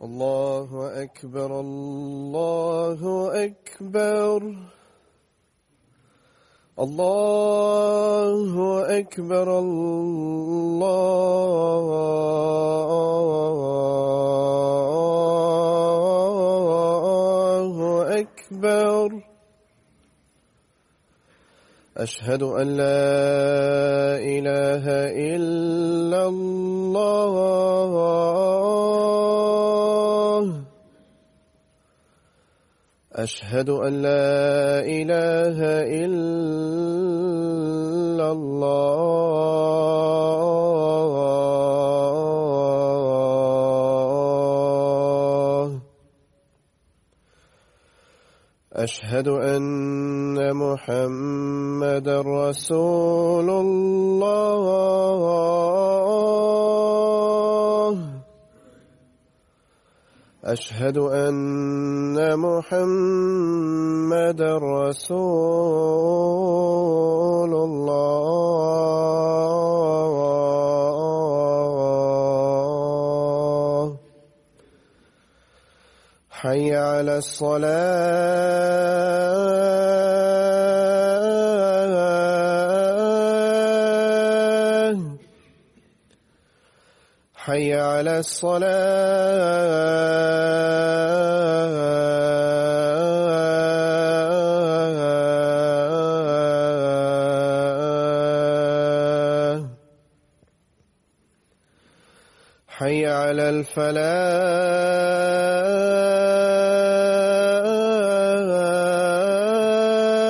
الله أكبر الله أكبر الله أكبر الله أكبر أشهد أن لا إله إلا الله أشهد أن لا إله إلا الله أشهد أن محمدا رسول الله أشهد أن محمدا رسول الله حي على الصلاة حي على الصلاة حي على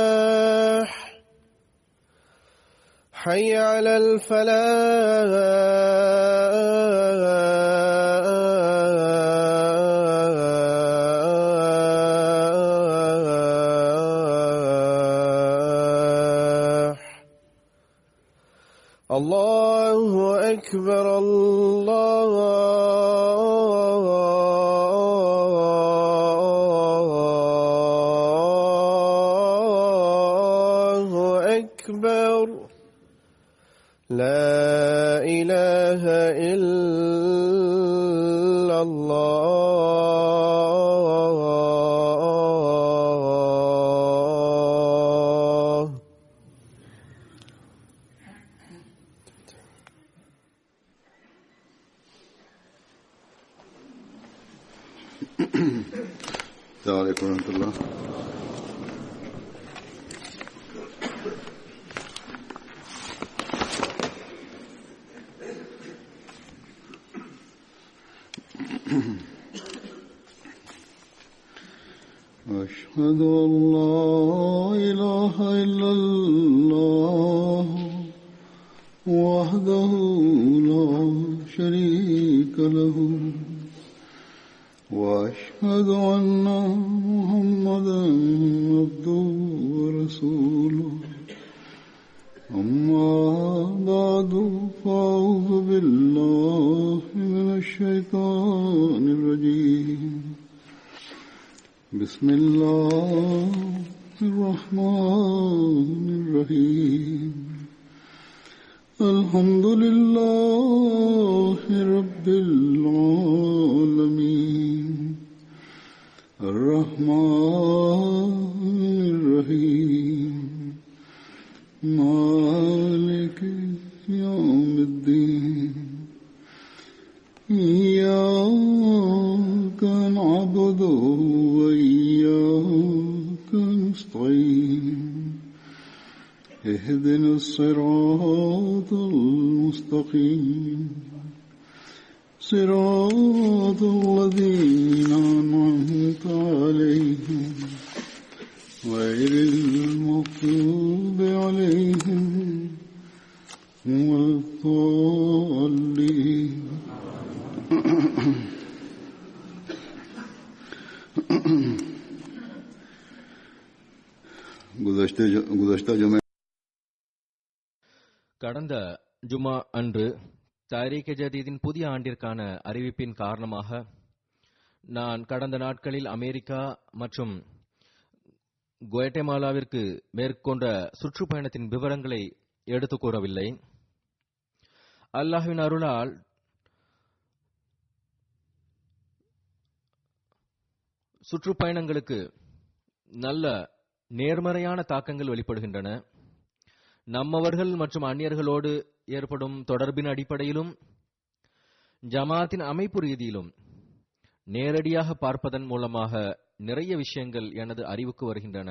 الفلاح حي على الفلاح الله أكبر الله أكبر لا إله إلا الله السلام عليكم ورحمة الله. أشهد أن لا إله إلا الله وحده لا شريك له وأشهد أن محمدا عبده ورسوله أما بعد فأعوذ بالله من الشيطان الرجيم بسم الله الرحمن الرحيم الحمد لله رب العالمين الرحمن الرحيم مالك يوم الدين إياك نعبد وإياك نستعين اهدنا الصراط المستقيم صراط الذين أنعمت عليهم غير المغضوب عليهم ولا الضالين. கடந்த ஜுமா அன்று தாரீக் ஜதீதின் புதிய ஆண்டிற்கான அறிவிப்பின் காரணமாக நான் கடந்த நாட்களில் அமெரிக்கா மற்றும் குவாட்டமாலாவிற்கு மேற்கொண்ட சுற்றுப்பயணத்தின் விவரங்களை எடுத்துக் கூறவில்லை. அல்லாஹ்வின் அருளால் சுற்றுப்பயணங்களுக்கு நல்ல நேர்மறையான தாக்கங்கள் வெளிப்படுகின்றன. நம்மவர்கள் மற்றும் அந்நியர்களோடு ஏற்படும் தொடர்பின் அடிப்படையிலும் ஜமாத்தின் அமைப்பு ரீதியிலும் நேரடியாக பார்ப்பதன் மூலமாக நிறைய விஷயங்கள் எனது அறிவுக்கு வருகின்றன.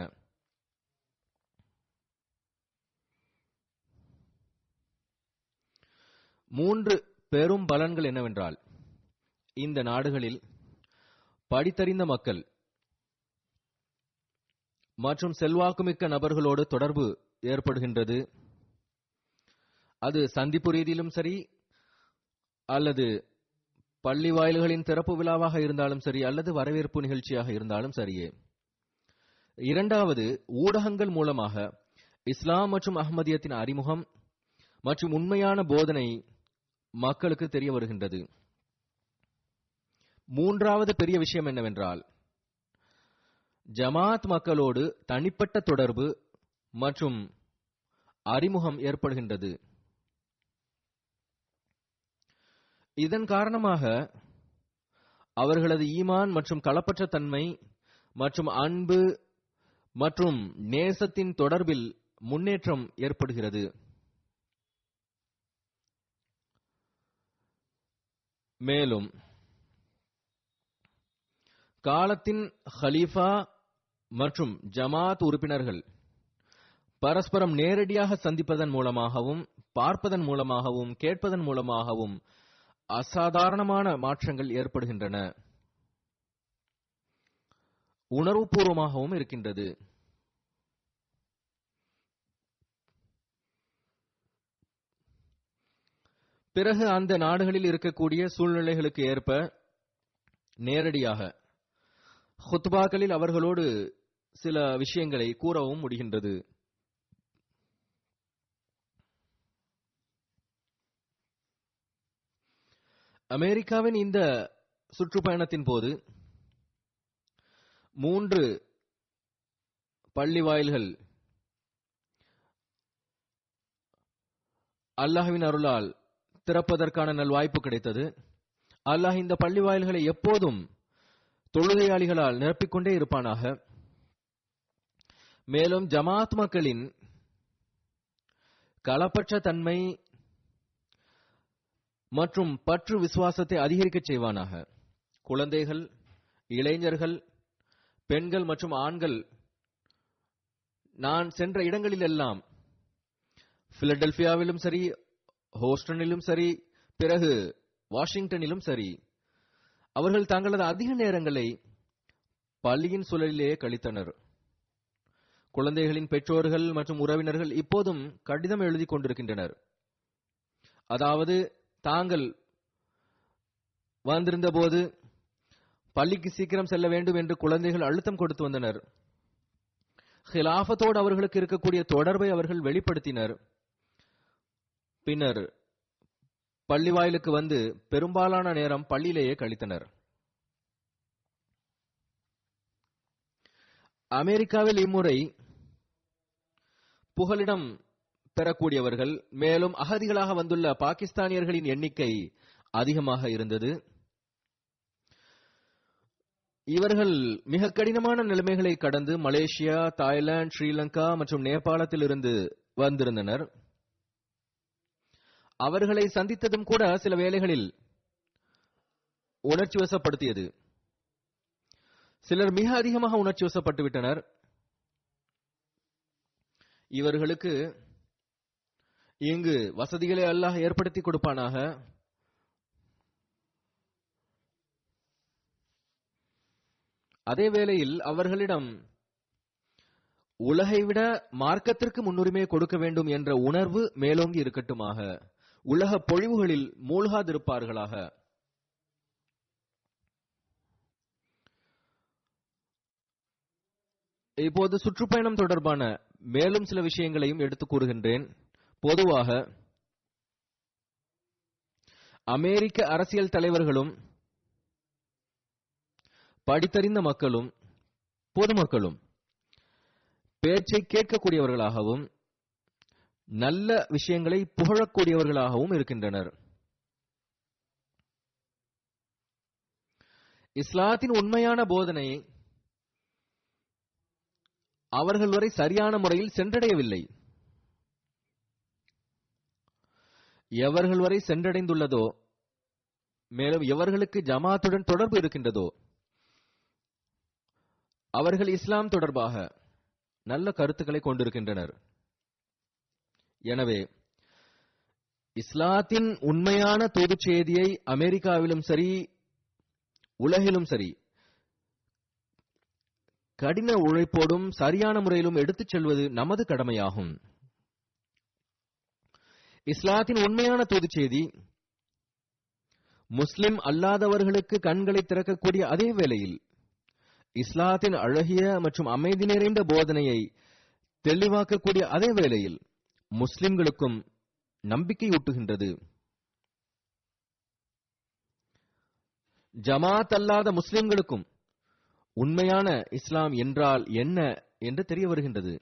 மூன்று பெரும் பலன்கள் என்னவென்றால், இந்த நாடுகளில் படித்தறிந்த மக்கள் மற்றும் செல்வாக்குமிக்க நபர்களோடு தொடர்பு ஏற்படுகின்றது. அது சந்திப்பு ரீதியிலும் சரி, அல்லது பள்ளி வாயில்களின் திறப்பு விழாவாக இருந்தாலும் சரி, அல்லது வரவேற்பு நிகழ்ச்சியாக இருந்தாலும் சரியே. இரண்டாவது, ஊடகங்கள் மூலமாக இஸ்லாம் மற்றும் அஹ்மதியத்தின் அறிமுகம் மற்றும் உண்மையான போதனை மக்களுக்கு தெரிய வருகின்றது. மூன்றாவது பெரிய விஷயம் என்னவென்றால், ஜமாத் மக்களோடு தனிப்பட்ட தொடர்பு மற்றும் அறிமுகம் ஏற்படுகின்றது. இதன் காரணமாக அவர்களது ஈமான் மற்றும் களப்பற்ற தன்மை மற்றும் அன்பு மற்றும் நேசத்தின் தொடர்பில் முன்னேற்றம் ஏற்படுகிறது. மேலும் காலத்தின் ஹலீஃபா மற்றும் ஜமாத் உறுப்பினர்கள் பரஸ்பரம் நேரடியாக சந்திப்பதன் மூலமாகவும் பார்ப்பதன் மூலமாகவும் கேட்பதன் மூலமாகவும் அசாதாரணமான மாற்றங்கள் ஏற்படுகின்றன. உணர்வுபூர்வமாகவும் இருக்கின்றது. பிறகு அந்த நாடுகளில் இருக்கக்கூடிய சூழ்நிலைகளுக்கு ஏற்ப நேரடியாக ஹுத்பாக்களில் அவர்களோடு சில விஷயங்களை கூறவும் முடிகின்றது. அமெரிக்காவின் இந்த சுற்றுப்பயணத்தின் போது 3 பள்ளி வாயில்கள் அல்லாஹ்வின் அருளால் திறப்பதற்கான நல்வாய்ப்பு கிடைத்தது. அல்லாஹ் இந்த பள்ளி வாயில்களை எப்போதும் தொழுகையாளிகளால் நிரப்பிக்கொண்டே இருப்பானாக. மேலும் ஜமாத் மக்களின் களப்பற்ற தன்மை மற்றும் பற்று விசுவாசத்தை அதிகரிக்கச் செய்வானாக. குழந்தைகள், இளைஞர்கள், பெண்கள் மற்றும் ஆண்கள் நான் சென்ற இடங்களிலெல்லாம், பிலடெல்பியாவிலும் சரி, ஹோஸ்டனிலும் சரி, பிறகு வாஷிங்டனிலும் சரி, அவர்கள் தங்களது அதிக நேரங்களை பள்ளியின் சூழலிலேயே கழித்தனர். குழந்தைகளின் பெற்றோர்கள் மற்றும் உறவினர்கள் இப்போதும் கடிதம் எழுதி கொண்டிருக்கின்றனர். அதாவது, தாங்கள் வந்திருந்த போது பள்ளிக்கு சீக்கிரம் செல்ல வேண்டும் என்று குழந்தைகள் அழுத்தம் கொடுத்து வந்தனர். ஹிலாஃபத்தோடு அவர்களுக்கு இருக்கக்கூடிய தொடர்பை அவர்கள் வெளிப்படுத்தினர். பின்னர் பள்ளி வாயிலுக்கு வந்து பெரும்பாலான நேரம் பள்ளியிலேயே கழித்தனர். அமெரிக்காவில் இம்முறை புகலிடம் பெறக்கூடியவர்கள், மேலும் அகதிகளாக வந்துள்ள பாகிஸ்தானியர்களின் எண்ணிக்கை அதிகமாக இருந்தது. இவர்கள் மிக கடினமான நிலைமைகளை கடந்து மலேசியா, தாய்லாந்து, ஸ்ரீலங்கா மற்றும் நேபாளத்தில் இருந்து வந்திருந்தனர். அவர்களை சந்தித்ததும் கூட சில வேளைகளில் உணர்ச்சி வசப்படுத்தியது. சிலர் மிக அதிகமாக உணர்ச்சி வசப்பட்டு விட்டனர். இவர்களுக்கு இங்கு வசதிகளை அல்லாஹ் ஏற்படுத்தி கொடுப்பானாக. அதே வேளையில் அவர்களிடம் உலகை விட மார்க்கத்திற்கு முன்னுரிமை கொடுக்க வேண்டும் என்ற உணர்வு மேலோங்கி இருக்கட்டுமாக. உலக பொழிவுகளில் மூழ்காதிருப்பார்களாக. இப்போது சுற்றுப்பயணம் தொடர்பான மேலும் சில விஷயங்களையும் எடுத்துக் கூறுகின்றேன். பொதுவாக அமெரிக்க அரசியல் தலைவர்களும் படித்தறிந்த மக்களும் பொதுமக்களும் பேச்சை கேட்கக்கூடியவர்களாகவும் நல்ல விஷயங்களை புகழக்கூடியவர்களாகவும் இருக்கின்றனர். இஸ்லாத்தின் உண்மையான போதனை அவர்கள் வரை சரியான முறையில் சென்றடையவில்லை. எவர்கள் வரை சென்றடைந்துள்ளதோ, மேலும் எவர்களுக்கு ஜமாத்துடன் தொடர்பு இருக்கின்றதோ, அவர்கள் இஸ்லாம் தொடர்பாக நல்ல கருத்துக்களை கொண்டிருக்கின்றனர். எனவே இஸ்லாத்தின் உண்மையான தூது செய்தியை அமெரிக்காவிலும் சரி, உலகிலும் சரி, கடின உழைப்போடும் சரியான முறையிலும் எடுத்துச் செல்வது நமது கடமையாகும். இஸ்லாத்தின் உண்மையான தூது செய்தி முஸ்லிம் அல்லாதவர்களுக்கு கண்களை திறக்கக்கூடிய அதே வேளையில் இஸ்லாத்தின் அழகிய மற்றும் அமைதி நிறைந்த போதனையை தெளிவாக்கக்கூடிய அதே வேளையில் முஸ்லிம்களுக்கும் நம்பிக்கையூட்டுகின்றது. ஜமாத் அல்லாத முஸ்லிம்களுக்கும் உண்மையான இஸ்லாம் என்றால் என்ன என்று தெரிய வருகின்றது.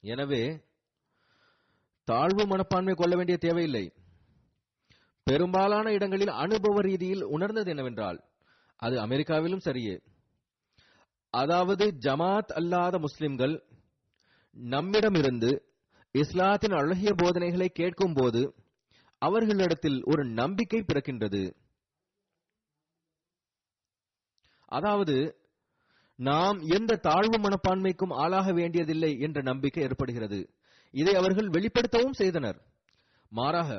எனவே தாழ்வு மனப்பான்மை கொள்ள வேண்டிய தேவையில்லை. பெரும்பாலான இடங்களில் அனுபவ ரீதியில் உணர்ந்தது என்னவென்றால், அது அமெரிக்காவிலும் சரியே, அதாவது ஜமாத் அல்லாத முஸ்லிம்கள் நம்மிடமிருந்து இஸ்லாத்தின் அழகிய போதனைகளை கேட்கும் போது அவர்களிடத்தில் ஒரு நம்பிக்கை பிறக்கின்றது. அதாவது நாம் எந்த தாழ்வு மனப்பான்மைக்கும் ஆளாக வேண்டியதில்லை என்ற நம்பிக்கை ஏற்படுகிறது. இதை அவர்கள் வெளிப்படுத்தவும் செய்தனர். மாறாக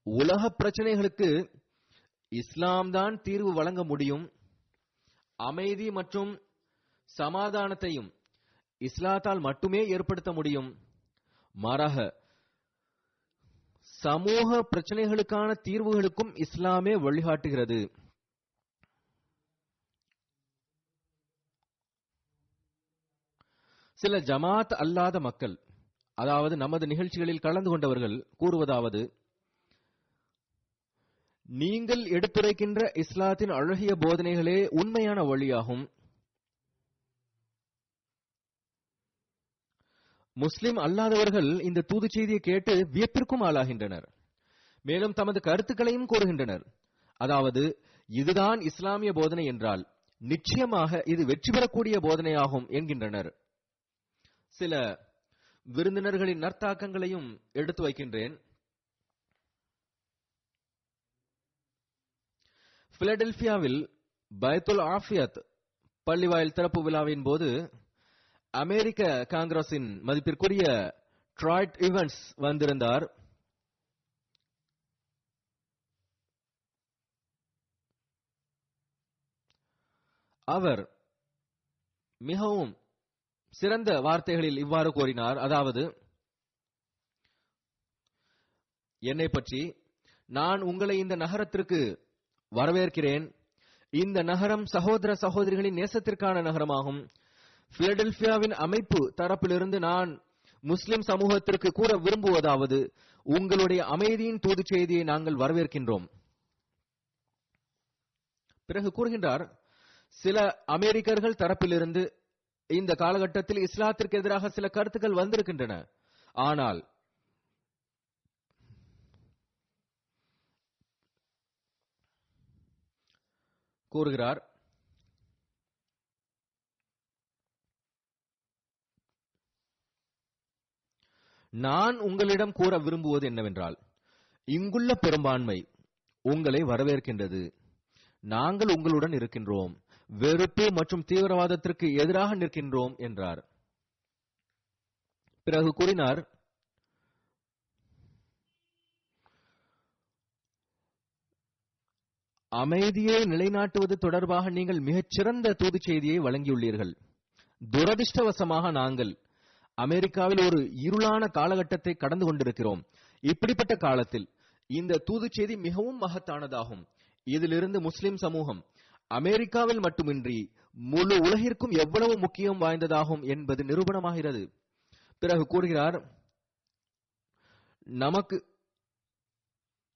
உலக பிரச்சனைகளுக்கு இஸ்லாம் தான் தீர்வு வழங்க முடியும், அமைதி மற்றும் சமாதானத்தையும் இஸ்லாத்தால் மட்டுமே ஏற்படுத்த முடியும், மாறாக சமூக பிரச்சனைகளுக்கான தீர்வுகளுக்கும் இஸ்லாமே வழிகாட்டுகிறது. சில ஜமாத் அல்லாத மக்கள், அதாவது நமது நிகழ்ச்சிகளில் கலந்து கொண்டவர்கள் கூறுவதாவது, நீங்கள் எடுத்துரைக்கின்ற இஸ்லாத்தின் அழகிய போதனைகளே உண்மையான வழியாகும். முஸ்லிம் அல்லாதவர்கள் இந்த தூது செய்தியை கேட்டு வியப்பிற்கும் ஆளாகின்றனர். மேலும் தமது கருத்துக்களையும் கூறுகின்றனர். அதாவது இதுதான் இஸ்லாமிய போதனை என்றால் நிச்சயமாக இது வெற்றி பெறக்கூடிய போதனையாகும் என்கின்றனர். சில விருந்தினர்களின் நற்தாக்கங்களையும் எடுத்து வைக்கின்றேன். பிலடெல்பியாவில் பைத்துல் ஆஃபியத் பள்ளிவாயில் திறப்பு விழாவின் போது அமெரிக்க காங்கிரசின் மதிப்பிற்குரிய ட்ராய்ட் ஈவன்ஸ் வந்திருந்தார். அவர் மிகவும் சிறந்த வார்த்தைகளில் இவ்வாறு கூறினார். அதாவது, என்னை பற்றி, நான் உங்களை இந்த நகரத்திற்கு வரவேற்கிறேன். இந்த நகரம் சகோதர சகோதரிகளின் நேசத்திற்கான நகரமாகும். பிலடெல்பியாவின் அமைப்பு தரப்பிலிருந்து நான் முஸ்லிம் சமூகத்திற்கு கூற விரும்புவதாவது, உங்களுடைய அமைதியின் தூது செய்தியை நாங்கள் வரவேற்கின்றோம். பிறகு கூறுகின்றார், சில அமெரிக்கர்கள் தரப்பிலிருந்து இந்த காலகட்டத்தில் இஸ்லாத்திற்கு எதிராக சில கருத்துக்கள் வந்திருக்கின்றன. ஆனால் கூறுகிறார், நான் உங்களிடம் கூற விரும்புவது என்னவென்றால், இங்குள்ள பெரும்பான்மை உங்களை வரவேற்கின்றது. நாங்கள் உங்களுடன் இருக்கின்றோம். வெறுப்பு மற்றும் தீவிரவாதத்திற்கு எதிராக நிற்கின்றோம் என்றார். பிறகு கூறினார், அமைதியை நிலைநாட்டுவது தொடர்பாக நீங்கள் மிகச்சிறந்த தூது செய்தியை வழங்கியுள்ளீர்கள். துரதிர்ஷ்டவசமாக நாங்கள் அமெரிக்காவில் ஒரு இருளான காலகட்டத்தை கடந்து கொண்டிருக்கிறோம். இப்படிப்பட்ட காலத்தில் இந்த தூது செய்தி மிகவும் மகத்தானதாகும். இதிலிருந்து முஸ்லிம் சமூகம் அமெரிக்காவில் மட்டுமின்றி முழு உலகிற்கும் எவ்வளவு முக்கியம் வாய்ந்ததாகும் என்பது நிரூபணமாகிறது. பிறகு கூறுகிறார், நமக்கு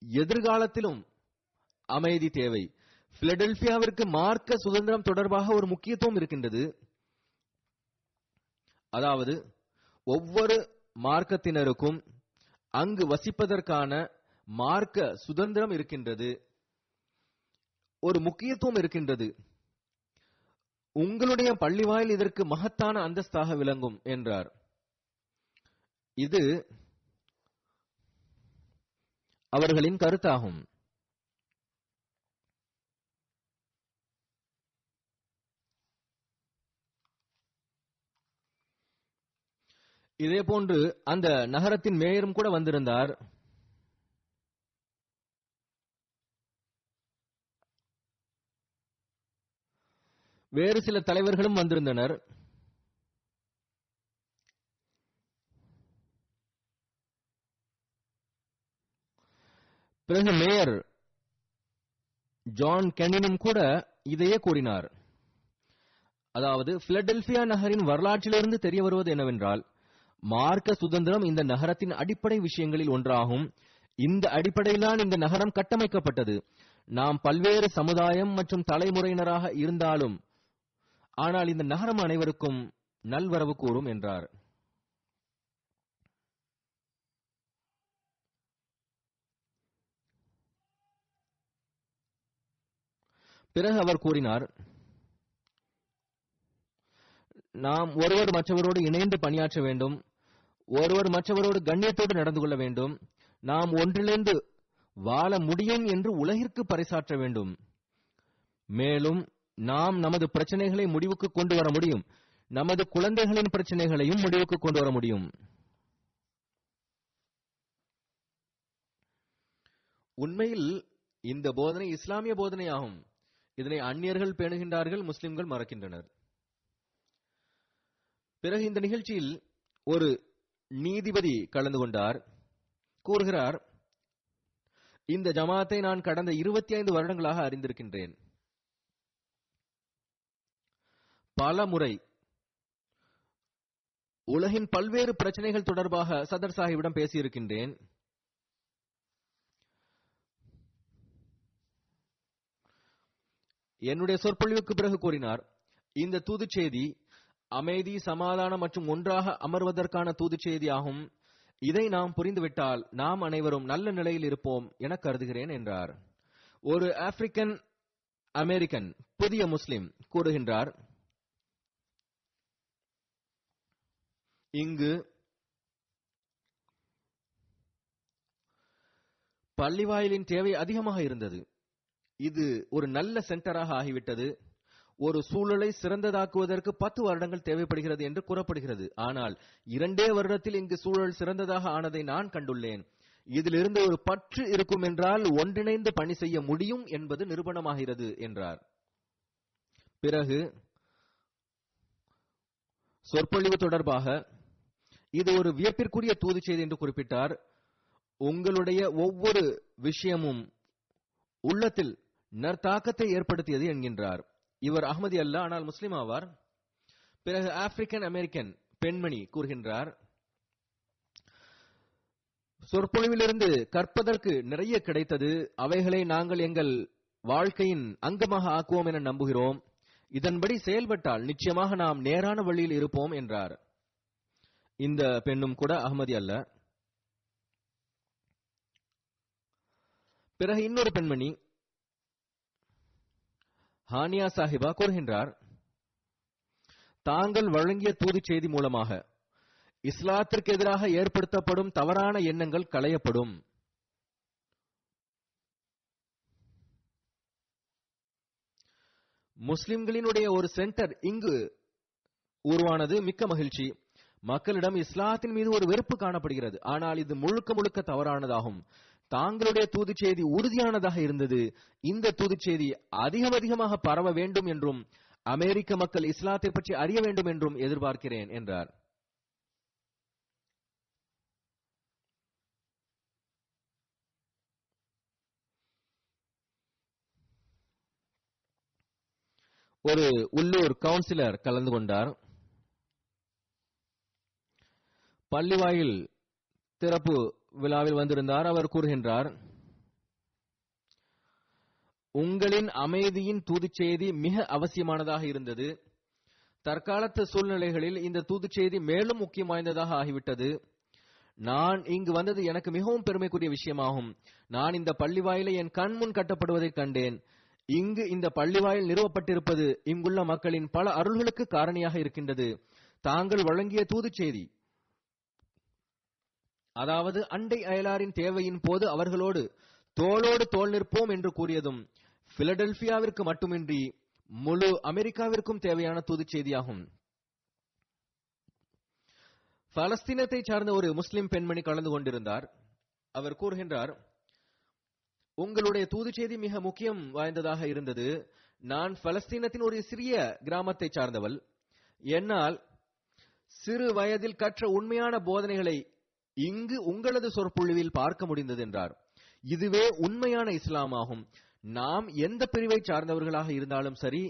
எதிர்காலத்திலும் அமைதி தேவை. பிலடெல்பியாவிற்கு மார்க்க சுதந்திரம் தொடர்பாக ஒரு முக்கியத்துவம் இருக்கின்றது. அதாவது ஒவ்வொரு மார்க்கத்தினருக்கும் அங்கு வசிப்பதற்கான மார்க்க சுதந்திரம் இருக்கின்றது, ஒரு முக்கியத்துவம் இருக்கின்றது. உங்களுடைய பள்ளிவாயில் இதற்கு மகத்தான அந்தஸ்தாக விளங்கும் என்றார். இது அவர்களின் கருத்தாகும். இதேபோன்று அந்த நகரத்தின் மேயரும் கூட வந்திருந்தார். வேறு சில தலைவர்களும் வந்திருந்தனர். பிறகு மேயர் ஜான் கெனினும் கூட இதையே கூறினார். அதாவது, பிலடெல்பியா நகரின் வரலாற்றிலிருந்து தெரிய வருவது என்னவென்றால், மார்க்க சுதந்திரம் இந்த நகரத்தின் அடிப்படை விஷயங்களில் ஒன்றாகும். இந்த அடிப்படையில்தான் இந்த நகரம் கட்டமைக்கப்பட்டது. நாம் பல்வேறு சமுதாயம் மற்றும் தலைமுறையினராக இருந்தாலும் ஆனால் இந்த நகரம் அனைவருக்கும் நல்வரவு கூறும் என்றார். பிறகு அவர் கூறினார், நாம் ஒருவர் மற்றவரோடு இணைந்து பணியாற்ற வேண்டும், ஒருவர் மற்றவரோடு கண்ணியத்தோடு நடந்து கொள்ள வேண்டும், நாம் ஒன்றிலிருந்து வாழ முடியும் என்று உலகிற்கு பறைசாற்ற வேண்டும். மேலும் நாம் நமது பிரச்சனைகளை முடிவுக்கு கொண்டு வர முடியும், நமது குழந்தைகளின் பிரச்சனைகளையும் முடிவுக்கு கொண்டு வர முடியும். உண்மையில் இந்த போதனை இஸ்லாமிய போதனையாகும். இதனை அந்நியர்கள் பேணுகின்றார்கள், முஸ்லிம்கள் மறக்கின்றனர். பிறகு இந்த நிகழ்ச்சியில் ஒரு நீதிபதி கலந்து கொண்டார். கூறுகிறார், இந்த ஜமாத்தை நான் கடந்த 25 வருடங்களாக அறிந்திருக்கின்றேன். பல முறை உலகின் பல்வேறு பிரச்சனைகள் தொடர்பாக சதர் சாஹிபிடம் பேசியிருக்கின்றேன். என்னுடைய சொற்பொழிவுக்கு பிறகு கூறினார், இந்த தூது செய்தி அமைதி, சமாதானம் மற்றும் ஒன்றாக அமர்வதற்கான தூது செய்தி ஆகும். இதை நாம் புரிந்துவிட்டால் நாம் அனைவரும் நல்ல நிலையில் இருப்போம் என கருதுகிறேன் என்றார். ஒரு ஆப்பிரிக்கன் அமெரிக்கன் புதிய முஸ்லிம் கூறுகின்றார், இங்கு பள்ளிவாயிலின் தேவை அதிகமாக இருந்தது. இது ஒரு நல்ல சென்டராக ஆகிவிட்டது. ஒரு சூழலை சிறந்ததாக்குவதற்கு 10 வருடங்கள் தேவைப்படுகிறது என்று கூறப்படுகிறது. ஆனால் 2 வருடத்தில் இங்கு சூழல் சிறந்ததாக ஆனதை நான் கண்டுள்ளேன். இதிலிருந்து ஒரு பற்று இருக்கும் என்றால் ஒன்றிணைந்து பணி செய்ய முடியும் என்பது நிரூபணமாகிறது என்றார். பிறகு சொற்பொழிவு தொடர்பாக இது ஒரு வியப்பிற்குரிய தூது செய்தி என்று குறிப்பிட்டார். உங்களுடைய ஒவ்வொரு விஷயமும் உள்ளத்தில் நற்தாக்கத்தை ஏற்படுத்தியது என்கின்றார். இவர் அஹ்மதி அல்ல, ஆனால் முஸ்லிம் ஆவார். பிறகு ஆப்பிரிக்கன் அமெரிக்கன் பெண்மணி கூறுகின்றார், சொற்பொழிவிலிருந்து கற்பதற்கு நிறைய கிடைத்தது. அவைகளை நாங்கள் எங்கள் வாழ்க்கையின் அங்கமாக ஆக்குவோம் என நம்புகிறோம். இதன்படி செயல்பட்டால் நிச்சயமாக நாம் நேரான வழியில் இருப்போம் என்றார். இந்த பெண்ணும் கூட அஹ்மதி அல்ல. பிறகு இன்னொரு பெண்மணி ஹானியா சாஹிபா கூறுகின்றார், தாங்கள் வழங்கிய தூது செய்தி மூலமாக இஸ்லாத்திற்கு எதிராக ஏற்படுத்தப்படும் தவறான எண்ணங்கள் களையப்படும். முஸ்லிம்களினுடைய ஒரு சென்டர் இங்கு உருவானது மிக்க மகிழ்ச்சி. மக்களிடம் இஸ்லாத்தின் மீது ஒரு வெறுப்பு காணப்படுகிறது, ஆனால் இது முழுக்க முழுக்க தவறானதாகும். தாங்களுடைய தூது செய்தி உறுதியானதாக இருந்தது. இந்த தூது செய்தி அதிகமாக பரவ வேண்டும் என்றும் அமெரிக்க மக்கள் இஸ்லாத்தை பற்றி அறிய வேண்டும் என்றும் எதிர்பார்க்கிறேன் என்றார். ஒரு உள்ளூர் கவுன்சிலர் கலந்து கொண்டார். பள்ளிவாயில் திறப்பு விழாவில் வந்திருந்தார். அவர் கூறுகின்றார், உங்களின் அமைதியின் தூது செய்தி மிக அவசியமானதாக இருந்தது. தற்காலத்து சூழ்நிலைகளில் இந்த தூது செய்தி மேலும் முக்கியம் வாய்ந்ததாக ஆகிவிட்டது. நான் இங்கு வந்தது எனக்கு மிகவும் பெருமைக்குரிய விஷயமாகும். நான் இந்த பள்ளிவாயிலை என் கண் முன் கட்டப்படுவதை கண்டேன். இங்கு இந்த பள்ளிவாயில் நிறுவப்பட்டிருப்பது இங்குள்ள மக்களின் பல அருள்களுக்கு காரணியாக இருக்கின்றது. தாங்கள் வழங்கிய தூது செய்தி, அதாவது அண்டை அயலாரின் தேவையின் போது அவர்களோடு தோளோடு தோள் நிற்போம் என்று கூறியதும் பிலடெல்பியாவிற்கு மட்டுமின்றி முழு அமெரிக்காவிற்கும் தேவையான தூது செய்தியாகும். பலஸ்தீனத்தை சார்ந்த ஒரு முஸ்லிம் பெண்மணி கலந்து கொண்டிருந்தார். அவர் கூறுகின்றார், உங்களுடைய தூது செய்தி மிக முக்கியம் வாய்ந்ததாக இருந்தது. நான் பலஸ்தீனத்தின் ஒரு சிறிய கிராமத்தை சார்ந்தவள். என்னால் சிறு வயதில் கற்ற உண்மையான போதனைகளை இங்கு உங்களது சொற்பொழிவில் பார்க்க முடிந்தது என்றார். இதுவே உண்மையான இஸ்லாமாகும். நாம் எந்த பிரிவை சார்ந்தவர்களாக இருந்தாலும் சரி,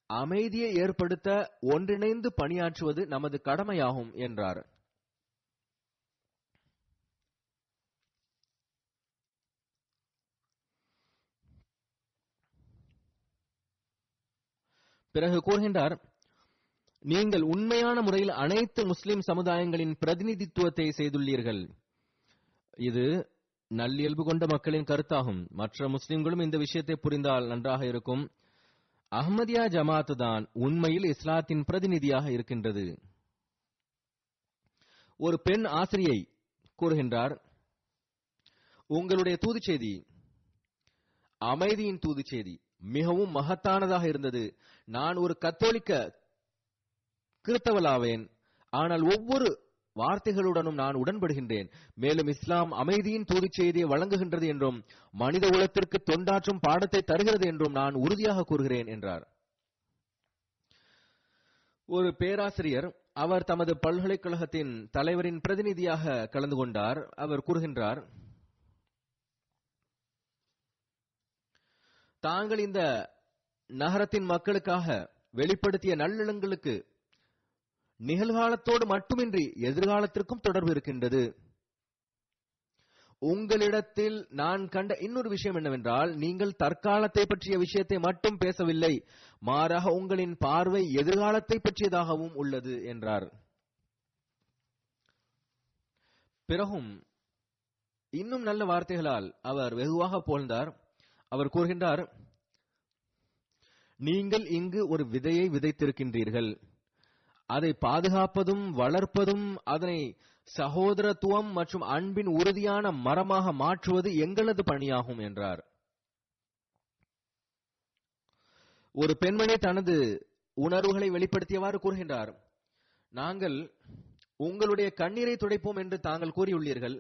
அமைதியை ஏற்படுத்த ஒன்றிணைந்து பணியாற்றுவது நமது கடமையாகும் என்றார். பிறகு கூறுகின்றார், நீங்கள் உண்மையான முறையில் அனைத்து முஸ்லிம் சமுதாயங்களின் பிரதிநிதித்துவத்தை செய்துள்ளீர்கள். இது நல்லியல்பு கொண்ட மக்களின் கருத்தாகும். மற்ற முஸ்லிம்களும் இந்த விஷயத்தை புரிந்தால் நன்றாக இருக்கும். அஹ்மதியா ஜமாத் தான் உண்மையில் இஸ்லாத்தின் பிரதிநிதியாக இருக்கின்றது. ஒரு பெண் ஆசிரியை கூறுகின்றார், உங்களுடைய தூது செய்தி, அமைதியின் தூது செய்தி மிகவும் மகத்தானதாக இருந்தது. நான் ஒரு கத்தோலிக்க கிறிஸ்தவளாவேன், ஆனால் ஒவ்வொரு வார்த்தைகளுடனும் நான் உடன்படுகின்றேன். மேலும் இஸ்லாம் அமைதியின் தூது செய்தியை வழங்குகின்றது என்றும் மனித குலத்திற்கு தொண்டாற்றும் பாடத்தை தருகிறது என்றும் நான் உறுதியாக கூறுகிறேன் என்றார். ஒரு பேராசிரியர், அவர் தமது பல்கலைக்கழகத்தின் தலைவரின் பிரதிநிதியாக கலந்து கொண்டார். அவர் கூறுகின்றார், தாங்கள் இந்த நகரத்தின் மக்களுக்காக வெளிப்படுத்திய நல்லெண்ணங்களுக்கு நிகழ்காலத்தோடு மட்டுமின்றி எதிர்காலத்திற்கும் தொடர்பு இருக்கின்றது. உங்களிடத்தில் நான் கண்ட இன்னொரு விஷயம் என்னவென்றால், நீங்கள் தற்காலத்தை பற்றிய விஷயத்தை மட்டும் பேசவில்லை, மாறாக உங்களின் பார்வை எதிர்காலத்தை பற்றியதாகவும் உள்ளது என்றார். பிறகும் இன்னும் நல்ல வார்த்தைகளால் அவர் வெகுவாக புகழ்ந்தார். அவர் கூறுகின்றார், நீங்கள் இங்கு ஒரு விதையை விதைத்திருக்கின்றீர்கள். அதை பாதுகாப்பதும் வளர்ப்பதும் அதனை சகோதரத்துவம் மற்றும் அன்பின் உறுதியான மரமாக மாற்றுவது எங்களது பணியாகும் என்றார். ஒரு பெண்மணி தனது உணர்வுகளை வெளிப்படுத்தியவாறு கூறுகின்றார், நாங்கள் உங்களுடைய கண்ணீரை துடைப்போம் என்று தாங்கள் கூறியுள்ளீர்கள்.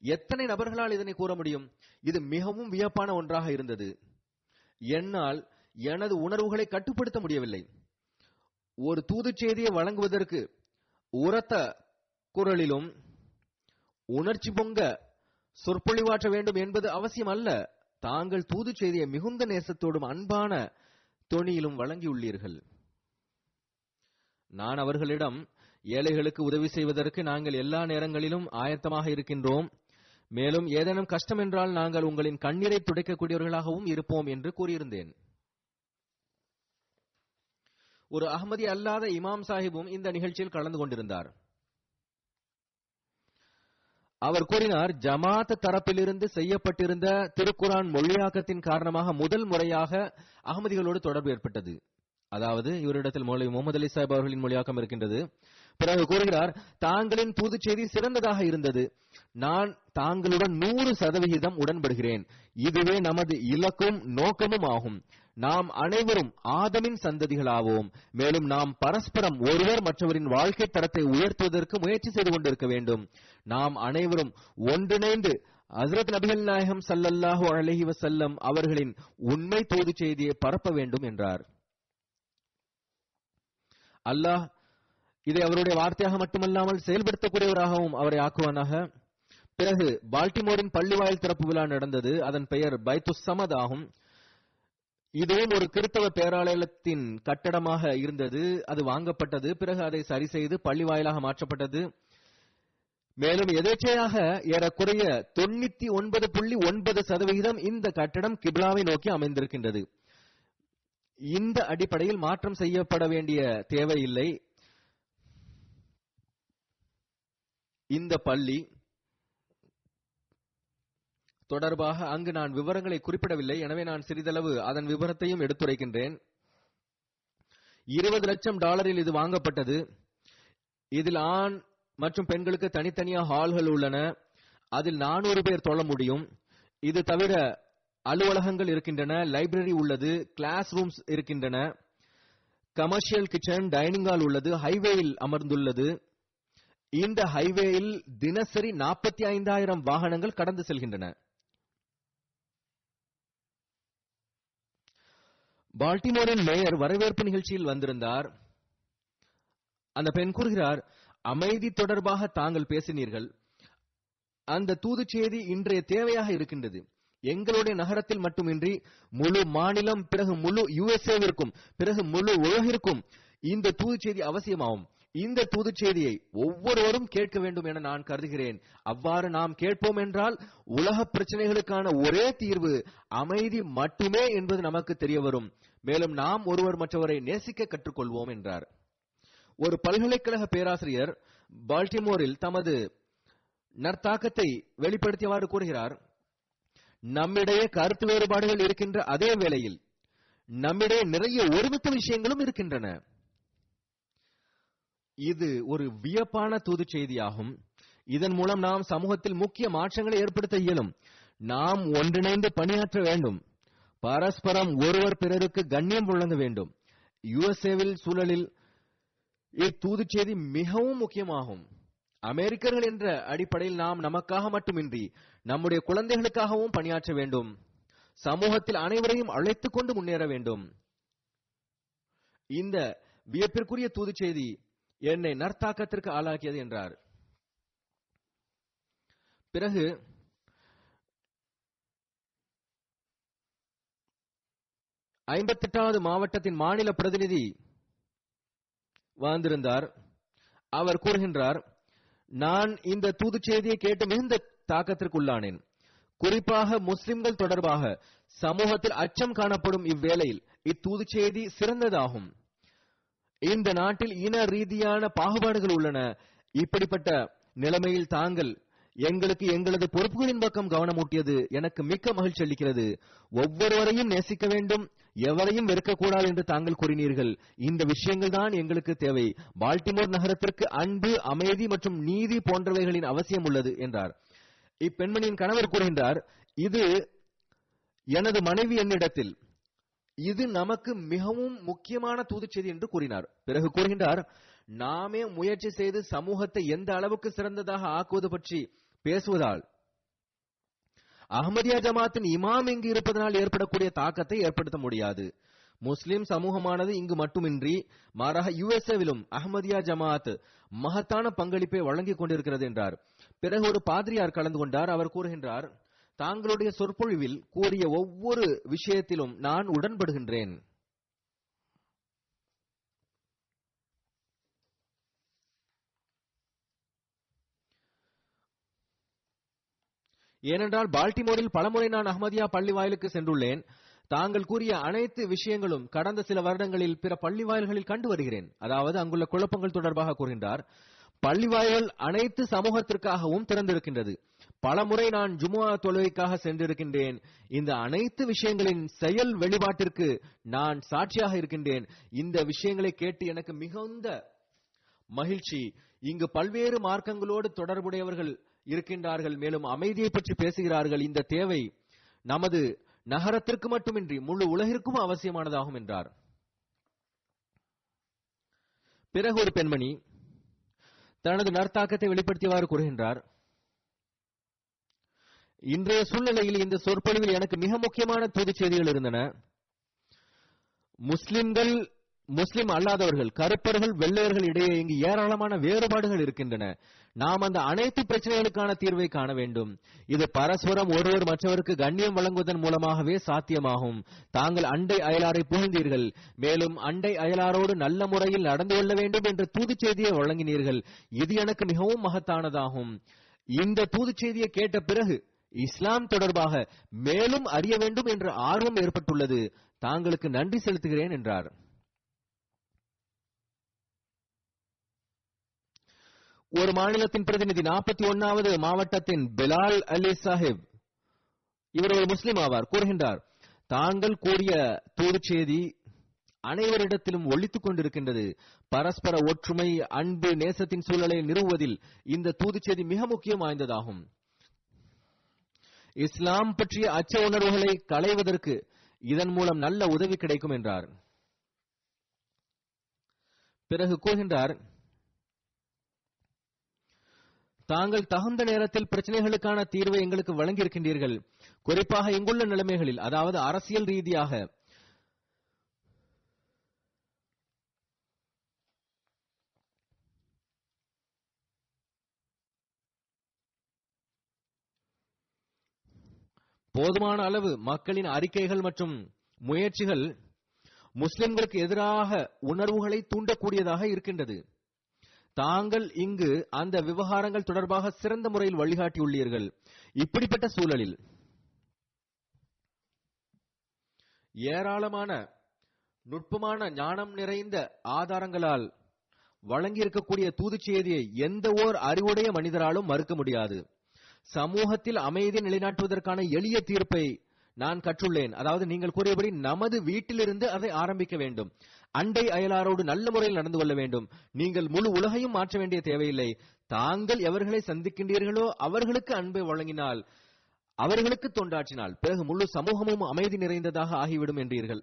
எத்தனை நபர்களால் இதனை கூற முடியும்? இது மிகவும் வியப்பான ஒன்றாக இருந்தது. என்னால் எனது உணர்வுகளை கட்டுப்படுத்த முடியவில்லை. ஒரு தூது செய்தியை வழங்குவதற்கு உரத்த குரலிலும் உணர்ச்சி பொங்க சொற்பொழிவாற்ற வேண்டும் என்பது அவசியம் அல்ல. தாங்கள் தூது செய்தியை மிகுந்த நேசத்தோடும் அன்பான தொனியிலும் வழங்கியுள்ளீர்கள். நான் அவர்களிடம், ஏழைகளுக்கு உதவி செய்வதற்கு நாங்கள் எல்லா நேரங்களிலும் ஆயத்தமாக இருக்கின்றோம். மேலும் ஏதேனும் கஷ்டம் என்றால் நாங்கள் உங்களின் கண்ணீரை துடைக்கக்கூடியவர்களாகவும் இருப்போம் என்று கூறியிருந்தேன். ஒரு அஹ்மதி அல்லாத இமாம் சாஹிபும் இந்த நிகழ்ச்சியில் கலந்து கொண்டிருந்தார். அவர் கூறினார், ஜமாத் தரப்பிலிருந்து செய்யப்பட்டிருந்த திருக்குரான் மொழியாக்கத்தின் காரணமாக முதல் முறையாக அஹ்மதிகளோடு தொடர்பு ஏற்பட்டது. அதாவது இவரிடத்தில் மௌலவி முகமது அலி சாஹிப் அவர்களின் மொழியாக்கம் இருக்கின்றது. பிறகு கூறுகிறார், தாங்களின் தூது செய்தி சிறந்ததாக இருந்தது. நான் தாங்களுடன் 100% உடன்படுகிறேன். இதுவே நமது இலக்கும் நோக்கமும் ஆகும். நாம் அனைவரும் ஆதமின் சந்ததிகளாவோம். மேலும் நாம் பரஸ்பரம் ஒருவர் மற்றவரின் வாழ்க்கை தரத்தை உயர்த்துவதற்கு முயற்சி செய்து கொண்டிருக்க வேண்டும். நாம் அனைவரும் ஒன்றிணைந்து ஹஜ்ரத் நபிகள் நாயகம் ஸல்லல்லாஹு அலைஹி வஸல்லம் அவர்களின் உண்மை தூது செய்தியை பரப்ப வேண்டும் என்றார். அல்லாஹ் இதை அவருடைய வார்த்தையாக மட்டுமல்லாமல் செயல்படுத்தக்கூடியவராகவும் அவரை ஆக்குவானாக. பிறகு பால்டிமோரின் பள்ளிவாயில் திறப்பு விழா நடந்தது. அதன் பெயர் பைத்துஸ் சமத் ஆகும். இதுவும் ஒரு கிறிஸ்தவ பேராலயத்தின் கட்டடமாக இருந்தது. அது வாங்கப்பட்டது. பிறகு அதை சரி செய்து பள்ளிவாயிலாக மாற்றப்பட்டது. மேலும் எதேச்சையாக ஏறக்குறைய 99.9% இந்த கட்டடம் கிப்லாவை நோக்கி அமைந்திருக்கின்றது. இந்த அடிப்படையில் மாற்றம் செய்யப்பட வேண்டிய தேவையில்லை. இந்த பள்ளி தொடர்பாக அங்கு நான் விவரங்களை குறிப்பிடவில்லை. எனவே நான் சிறிதளவு அதன் விவரத்தையும் எடுத்துரைக்கின்றேன். $20 லட்சம் இது வாங்கப்பட்டது. இதில் ஆண் மற்றும் பெண்களுக்கு தனித்தனியாக ஹால்கள் உள்ளன. அதில் 400 பேர் தொழ முடியும். இது தவிர அலுவலகங்கள் இருக்கின்றன, லைப்ரரி உள்ளது, கிளாஸ் ரூம்ஸ் இருக்கின்றன, கமர்ஷியல் கிச்சன், டைனிங் ஹால் உள்ளது, ஹைவேயில் அமர்ந்துள்ளது. இந்த ஹைவேயில் தினசரி 45,000 வாகனங்கள் கடந்து செல்கின்றன. பால்டிமோரின் மேயர் வரவேற்பு நிகழ்ச்சியில் வந்திருந்தார். அந்த பெண் கூறுகிறார், அமைதி தொடர்பாக தாங்கள் பேசினீர்கள். அந்த தூது செய்தி இன்றைய தேவையாக இருக்கின்றது. எங்களுடைய நகரத்தில் மட்டுமின்றி முழு மாநிலம், பிறகு முழு யுஎஸ்ஏவிற்கும், பிறகு முழு உலகிற்கும் இந்த தூது செய்தி அவசியமாகும். இந்த தூது செய்தியை ஒவ்வொருவரும் கேட்க வேண்டும் என நான் கருதுகிறேன். அவ்வாறு நாம் கேட்போம் என்றால் உலக பிரச்சனைகளுக்கான ஒரே தீர்வு அமைதி மட்டுமே என்பது நமக்கு தெரிய வரும். மேலும் நாம் ஒருவர் மற்றவரை நேசிக்க கற்றுக்கொள்வோம் என்றார். ஒரு பல்கலைக்கழக பேராசிரியர் பால்டிமோரில் தமது நற்தாக்கத்தை வெளிப்படுத்தியவாறு கூறுகிறார், நம்மிடையே கருத்து வேறுபாடுகள் இருக்கின்ற அதே வேளையில் நம்மிடையே நிறைய ஒருமித்த விஷயங்களும் இருக்கின்றன. இது ஒரு வியப்பான தூது செய்தியாகும். இதன் மூலம் நாம் சமூகத்தில் முக்கிய மாற்றங்களை ஏற்படுத்த இயலும். நாம் ஒன்றிணைந்து பணியாற்ற வேண்டும். பரஸ்பரம் ஒருவர் பிறருக்கு கண்ணியம் வழங்க வேண்டும். யுஎஸ்ஏவில் சூழலில் இத்தூது செய்தி மிகவும் முக்கியமாகும். அமெரிக்கர்கள் என்ற அடிப்படையில் நாம் நமக்காக மட்டுமின்றி நம்முடைய குழந்தைகளுக்காகவும் பணியாற்ற வேண்டும். சமூகத்தில் அனைவரையும் அழைத்துக் கொண்டு முன்னேற வேண்டும். இந்த வியப்பிற்குரிய தூது செய்தி என்னை நற்தாக்கத்திற்கு ஆளாக்கியது என்றார். பிறகு 58வது மாவட்டத்தின் மாநில பிரதிநிதி வந்திருந்தார். அவர் கூறுகின்றார், நான் இந்த தூது செய்தியை கேட்டு மிகுந்த தாக்கத்திற்கு உள்ளானேன். குறிப்பாக முஸ்லிம்கள் தொடர்பாக சமூகத்தில் அச்சம் காணப்படும் இவ்வேளையில் இத்தூது செய்தி சிறந்ததாகும். இந்த நாட்டில் இன ரீதியான பாகுபாடுகள் உள்ளன. இப்படிப்பட்ட நிலைமையில் தாங்கள் எங்களுக்கு எங்களது பொறுப்புகளின் பக்கம் கவனமூட்டியது எனக்கு மிக்க மகிழ்ச்சி அளிக்கிறது. ஒவ்வொருவரையும் நேசிக்க வேண்டும், எவரையும் வெறுக்கக்கூடாது என்று தாங்கள் கூறினீர்கள். இந்த விஷயங்கள் தான் எங்களுக்கு தேவை. பால்டிமோர் நகரத்திற்கு அன்பு, அமைதி மற்றும் நீதி போன்றவைகளின் அவசியம் உள்ளது என்றார். இப்பெண்மணியின் கணவர் கூறுகின்றார், இது எனது மனைவி என்னிடத்தில் இது நமக்கு மிகவும் முக்கியமான தூது செய்தி என்று கூறினார். பிறகு கூறுகின்றார், நாமே முயற்சி செய்து சமூகத்தை எந்த அளவுக்கு சிறந்ததாக ஆக்குவது பற்றி பேசுவதால் அஹ்மதியா ஜமாத்தின் இமாம் இங்கு இருப்பதனால் ஏற்படக்கூடிய தாக்கத்தை ஏற்படுத்த முடியாது. முஸ்லிம் சமூகமானது இங்கு மட்டுமின்றி மாறாக யுஎஸ்ஏவிலும் அஹ்மதியா ஜமாத் மகத்தான பங்களிப்பை வழங்கிக் கொண்டிருக்கிறது என்றார். பிறகு ஒரு பாதிரியார் கலந்து கொண்டார். அவர் கூறுகின்றார், தாங்களுடைய சொற்பொழிவில் கூறிய ஒவ்வொரு விஷயத்திலும் நான் உடன்படுகின்றேன். ஏனென்றால் பால்டிமோரில் பலமுறை நான் அஹ்மதியா பள்ளி வாயிலுக்கு சென்றுள்ளேன். தாங்கள் கூறிய அனைத்து விஷயங்களும் கடந்த சில வருடங்களில் பிற பள்ளி வாயில்களில் கண்டு வருகிறேன். அதாவது அங்குள்ள குழப்பங்கள் தொடர்பாக கூறுகின்றார். பள்ளி வாயில்கள் அனைத்து சமூகத்திற்காகவும் திறந்திருக்கின்றது. பலமுறை நான் ஜுமுஆ தொழுகைக்காக சென்றிருக்கின்றேன். இந்த அனைத்து விஷயங்களின் செயல் வெளிப்பாட்டிற்கு நான் சாட்சியாக இருக்கின்றேன். இந்த விஷயங்களை கேட்டு எனக்கு மிகுந்த மகிழ்ச்சி. இங்கு பல்வேறு மார்க்கங்களோடு தொடர்புடையவர்கள் இருக்கின்றார்கள். மேலும் அமைதியை பற்றி பேசுகிறார்கள். இந்த தேவை நமது நகரத்திற்கு மட்டுமின்றி முழு உலகிற்கும் அவசியமானதாகும் என்றார். பிறகு ஒரு பெண்மணி தனது நற்தாக்கத்தை வெளிப்படுத்தியவாறு கூறுகின்றார், இன்றைய சூழ்நிலையில் இந்த சொற்பொழிவில் எனக்கு மிக முக்கியமான தூது செய்திகள் இருந்தன. முஸ்லிம் அல்லாதவர்கள், கருப்பர்கள், வெள்ளையர்கள் இடையே இங்கு ஏராளமான வேறுபாடுகள் இருக்கின்றன. நாம் அந்த அனைத்து பிரச்சனைகளுக்கான தீர்வை காண வேண்டும். இது பரஸ்பரம் ஒருவர் மற்றவருக்கு கண்ணியம் வழங்குவதன் மூலமாகவே சாத்தியமாகும். தாங்கள் அண்டை அயலாரை புகழ்ந்தீர்கள். மேலும் அண்டை அயலாரோடு நல்ல முறையில் நடந்து கொள்ள வேண்டும் என்ற தூது செய்தியை வழங்கினீர்கள். இது எனக்கு மிகவும் மகத்தானதாகும். இந்த தூது செய்தியை கேட்ட பிறகு இஸ்லாம் தொடர்பாக மேலும் அறிய வேண்டும் என்ற ஆர்வம் ஏற்பட்டுள்ளது. தாங்களுக்கு நன்றி செலுத்துகிறேன் என்றார். ஒரு மாநிலத்தின் பிரதிநிதி 41வது மாவட்டத்தின் பிலால் அலி சாஹிப் இவர் ஒரு முஸ்லிம் ஆவார். கூறுகின்றார், தாங்கள் கூறிய தூது செய்தி அனைவரிடத்திலும் ஒலித்துக் கொண்டிருக்கின்றது. பரஸ்பர ஒற்றுமை, அன்பு, நேசத்தின் சூழலை நிறுவுவதில் இந்த தூது செய்தி மிக முக்கியம் வாய்ந்ததாகும். இஸ்லாம் பற்றிய அச்ச உணர்வுகளை களைவதற்கு இதன் மூலம் நல்ல உதவி கிடைக்கும் என்றார். பிறகு கூறுகின்றார், தாங்கள் தகுந்த நேரத்தில் பிரச்சனைகளுக்கான தீர்வை எங்களுக்கு வழங்கியிருக்கின்றீர்கள். குறிப்பாக இங்குள்ள நிலைமைகளில், அதாவது அரசியல் ரீதியாக போதுமான அளவு மக்களின் அறிக்கைகள் மற்றும் முயற்சிகள் முஸ்லிம்களுக்கு எதிராக உணர்வுகளை தூண்டக்கூடியதாக இருக்கின்றது. தாங்கள் இங்கு அந்த விவகாரங்கள் தொடர்பாக சிறந்த முறையில் வழிகாட்டியுள்ளீர்கள். இப்படிப்பட்ட சூழலில் ஏராளமான நுட்பமான ஞானம் நிறைந்த ஆதாரங்களால் வழங்கியிருக்கக்கூடிய தூது செய்தியை எந்த ஓர் அறிவுடைய மனிதராலும் மறுக்க முடியாது. சமூகத்தில் அமைதியை நிலைநாட்டுவதற்கான எளிய தீர்ப்பை நான் கற்றுள்ளேன். அதாவது நீங்கள் கூறியபடி நமது வீட்டிலிருந்து அதை ஆரம்பிக்க வேண்டும். அண்டை அயலாரோடு நல்ல முறையில் நடந்து கொள்ள வேண்டும். நீங்கள் முழு உலகையும் மாற்ற வேண்டிய தேவையில்லை. தாங்கள் எவர்களை சந்திக்கின்றீர்களோ அவர்களுக்கு அன்பை வழங்கினால், அவர்களுக்கு தொண்டாற்றினால், பிறகு முழு சமூகமும் அமைதி நிறைந்ததாக ஆகிவிடும் என்றீர்கள்.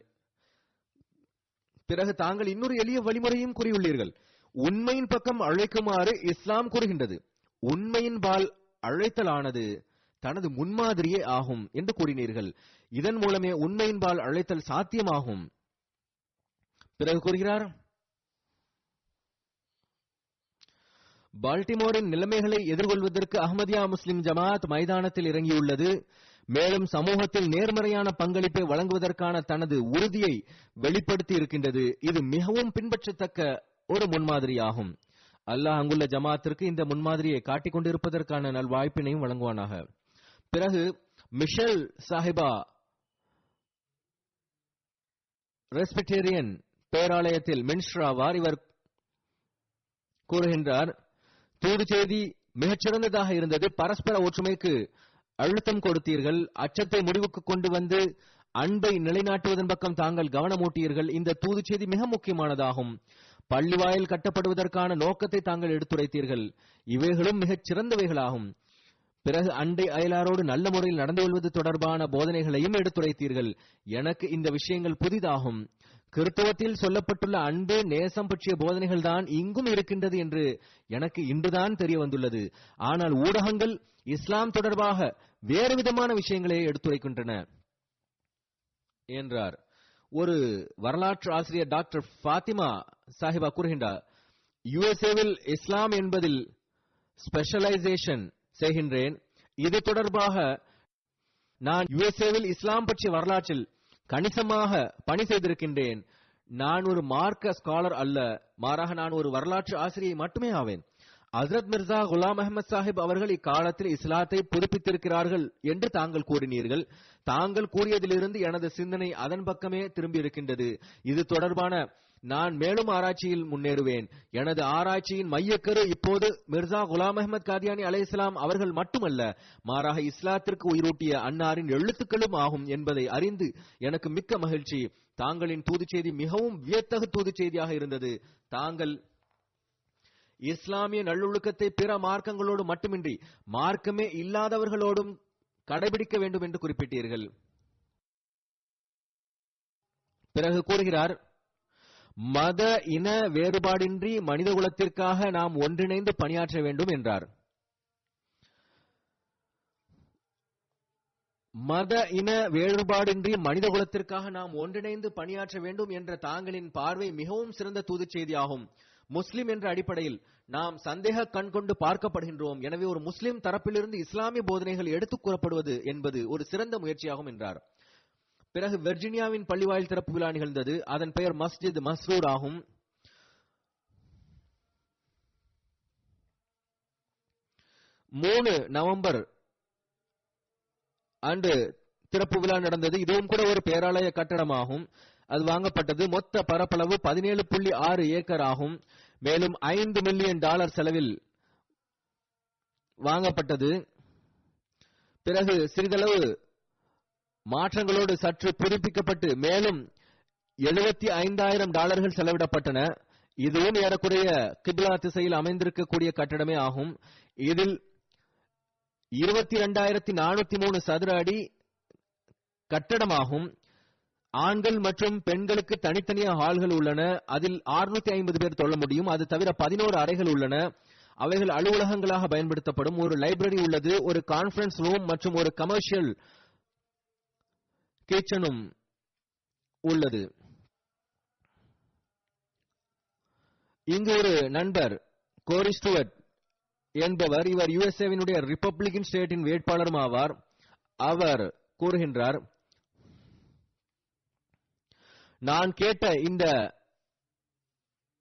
பிறகு தாங்கள் இன்னொரு எளிய வழிமுறையும் கூறியுள்ளீர்கள். உண்மையின் பக்கம் அழைக்குமாறு இஸ்லாம் கூறுகின்றது. உண்மையின் பால் அழைத்தலானது தனது முன்மாதிரியே ஆகும் என்று கூறினீர்கள். இதன் மூலமே உண்மையின் பால் அழைத்தல் சாத்தியமாகும். பிறகு கூறுகிறார், பால்டிமோரின் நிலைமைகளை எதிர்கொள்வதற்கு அஹ்மதியா முஸ்லிம் ஜமாத் மைதானத்தில் இறங்கியுள்ளது. மேலும் சமூகத்தில் நேர்மறையான பங்களிப்பை வழங்குவதற்கான தனது உறுதியை வெளிப்படுத்தி இருக்கின்றது. இது மிகவும் பின்பற்றத்தக்க ஒரு முன்மாதிரியாகும். அல்லாஹ் அங்குள்ள ஜமாத்திற்கு இந்த முன்மாதிரியை காட்டிக் கொண்டிருப்பதற்கான நல்வாய்ப்பினையும் வழங்குவானாக. பிறகு மிஷேல் சாஹிபா ரெஸ்பிட்டேரியன் பேராலயத்தில் மின்ஸ்ட்ராவார். இவர் கூறுகின்றார், தூது செய்தி மிகச்சிறந்ததாக இருந்தது. பரஸ்பர ஒற்றுமைக்கு அழுத்தம் கொடுத்தீர்கள். அச்சத்தை முடிவுக்கு கொண்டு வந்து அன்பை நிலைநாட்டுவதன் பக்கம் தாங்கள் கவனமூட்டியீர்கள். இந்த தூது செய்தி மிக முக்கியமானதாகும். பள்ளிவாயில் கட்டப்படுவதற்கான நோக்கத்தை தாங்கள் எடுத்துரைத்தீர்கள். இவைகளும் மிகச் சிறந்தவைகளாகும். பிறகு அண்டை அயலாரோடு நல்ல முறையில் நடந்து கொள்வது தொடர்பான போதனைகளையும் எடுத்துரைத்தீர்கள். எனக்கு இந்த விஷயங்கள் புதிதாகும். கிறிஸ்தவத்தில் சொல்லப்பட்டுள்ள அன்பு, நேசம் பற்றிய போதனைகள் தான் இங்கும் இருக்கின்றது என்று எனக்கு இன்றுதான் தெரிய வந்துள்ளது. ஆனால் ஊடகங்கள் இஸ்லாம் தொடர்பாக வேறு விதமான விஷயங்களை எடுத்துரைக்கின்றன என்றார். ஒரு வரலாற்று ஆசிரியர் டாக்டர் ஃபாத்திமா சாஹிபா கூறுகின்றார், யுஎஸ்ஏவில் இஸ்லாம் என்பதில் ஸ்பெஷலைசேஷன் செய்கின்றேன். இது தொடர்பாக நான் யுஎஸ்ஏவில் இஸ்லாம் பற்றிய வரலாற்றில் கணிசமாக பணி செய்திருக்கின்றேன். நான் ஒரு மார்க்க ஸ்காலர் அல்ல, மாறாக நான் ஒரு வரலாற்று ஆசிரியை மட்டுமே ஆவேன். ஹஜ்ரத் மிர்சா குலாம் அஹமது சாஹிப் அவர்கள் இக்காலத்தில் இஸ்லாத்தை புதுப்பித்திருக்கிறார்கள் என்று தாங்கள் கூறினீர்கள். தாங்கள் கூறியதிலிருந்து எனது சிந்தனை அதன் பக்கமே திரும்பி இருக்கின்றது. இது தொடர்பான நான் மேலும் ஆராய்ச்சியில் முன்னேறுவேன். எனது ஆராய்ச்சியின் மையக்கரு இப்போது மிர்சா குலாம் அஹமது காதியானி அலைஹிஸ்ஸலாம் அவர்கள் மட்டுமல்ல, மாறாக இஸ்லாத்திற்கு உயிரூட்டிய அன்னாரின் எழுத்துக்களும் ஆகும் என்பதை அறிந்து எனக்கு மிக்க மகிழ்ச்சி. தாங்களின் தூது செய்தி மிகவும் வியத்தகு தூது செய்தியாக இருந்தது. தாங்கள் இஸ்லாமிய நல்லொழுக்கத்தை பிற மார்க்கங்களோடு மட்டுமின்றி மார்க்கமே இல்லாதவர்களோடும் கடைபிடிக்க வேண்டும் என்று குறிப்பிட்டீர்கள். பிறகு கூறுகிறார், மத இன வேறுபாடின்றி மனித குலத்திற்காக நாம் ஒன்றிணைந்து பணியாற்ற வேண்டும் என்றார். மத இன வேறுபாடின்றி மனித குலத்திற்காக நாம் ஒன்றிணைந்து பணியாற்ற வேண்டும் என்ற தாங்களின் பார்வை மிகவும் சிறந்த தூது செய்தியாகும். முஸ்லிம் என்ற அடிப்படையில் நாம் சந்தேக கண் கொண்டு பார்க்கப்படுகின்றோம். எனவே ஒரு முஸ்லிம் தரப்பிலிருந்து இஸ்லாமிய போதனைகள் எடுத்துக் கூறப்படுவது என்பது ஒரு சிறந்த முயற்சியாகும் என்றார். பிறகு வெர்ஜீனியாவின் பள்ளிவாயில் திறப்பு விழா நிகழ்ந்தது. அதன் பெயர் மஸ்ஜித் மஸ்ரூர் ஆகும். நவம்பர் 3 அன்று திறப்பு விழா நடந்தது. இதுவும் கூட ஒரு பேராலய கட்டடமாகும். அது வாங்கப்பட்டது. மொத்த பரப்பளவு 17.6 ஏக்கர் ஆகும். மேலும் $5 மில்லியன் செலவில் வாங்கப்பட்டது. பிறகு சிறிதளவு மாற்றங்களோடு சற்று புதுப்பிக்கப்பட்டு மேலும் $75,000 செலவிடப்பட்டன. இதுவும் ஏறக்குறைய கிப்லா திசையில் அமைந்திருக்கக்கூடிய கட்டடமே ஆகும். இதில் 22,403 சதுர அடி கட்டடமாகும். ஆண்கள் மற்றும் பெண்களுக்கு தனித்தனியாக ஹால்கள் உள்ளன. அதில் 650 பேர் தொழ முடியும். அது தவிர 11 அறைகள் உள்ளன. அவைகள் அலுவலகங்களாக பயன்படுத்தப்படும். ஒரு லைப்ரரி உள்ளது. ஒரு கான்ஃபரன்ஸ் ரூம் மற்றும் ஒரு கமர்ஷியல் கிச்சனும் உள்ளது. இங்கு ஒரு நண்பர் கோரி ஸ்டூவர்ட் என்பவர், இவர் யுஎஸ்ஏவினுடைய ரிப்பப்ளிகன் ஸ்டேட்டின் வேட்பாளரும் ஆவார். அவர் கூறுகின்றார், நான் கேட்ட இந்த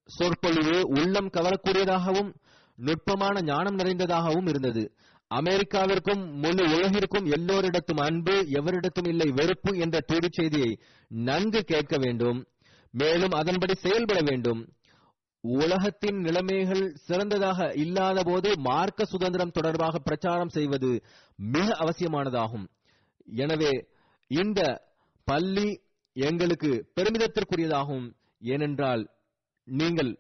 சொற்பொழிவு உள்ளம் கவரக்கூடியதாகவும் நுட்பமான ஞானம் நிறைந்ததாகவும் இருந்தது. அமெரிக்காவிற்கும் முழு உலகிற்கும் எல்லோரிடத்தும் அன்பு, எவரிடத்தும் இல்லை வெறுப்பு என்ற தூதுச் செய்தியை நன்கு கேட்க வேண்டும். மேலும் அதன்படி செயல்பட வேண்டும். உலகத்தின் நிலைமைகள் சிறந்ததாக இல்லாத போது மார்க்க சுதந்திரம் தொடர்பாக பிரச்சாரம் செய்வது மிக அவசியமானதாகும். எனவே இந்த பள்ளி எங்களுக்கு பெருமிதத்திற்குரியதாகும். ஏனென்றால் நீங்கள்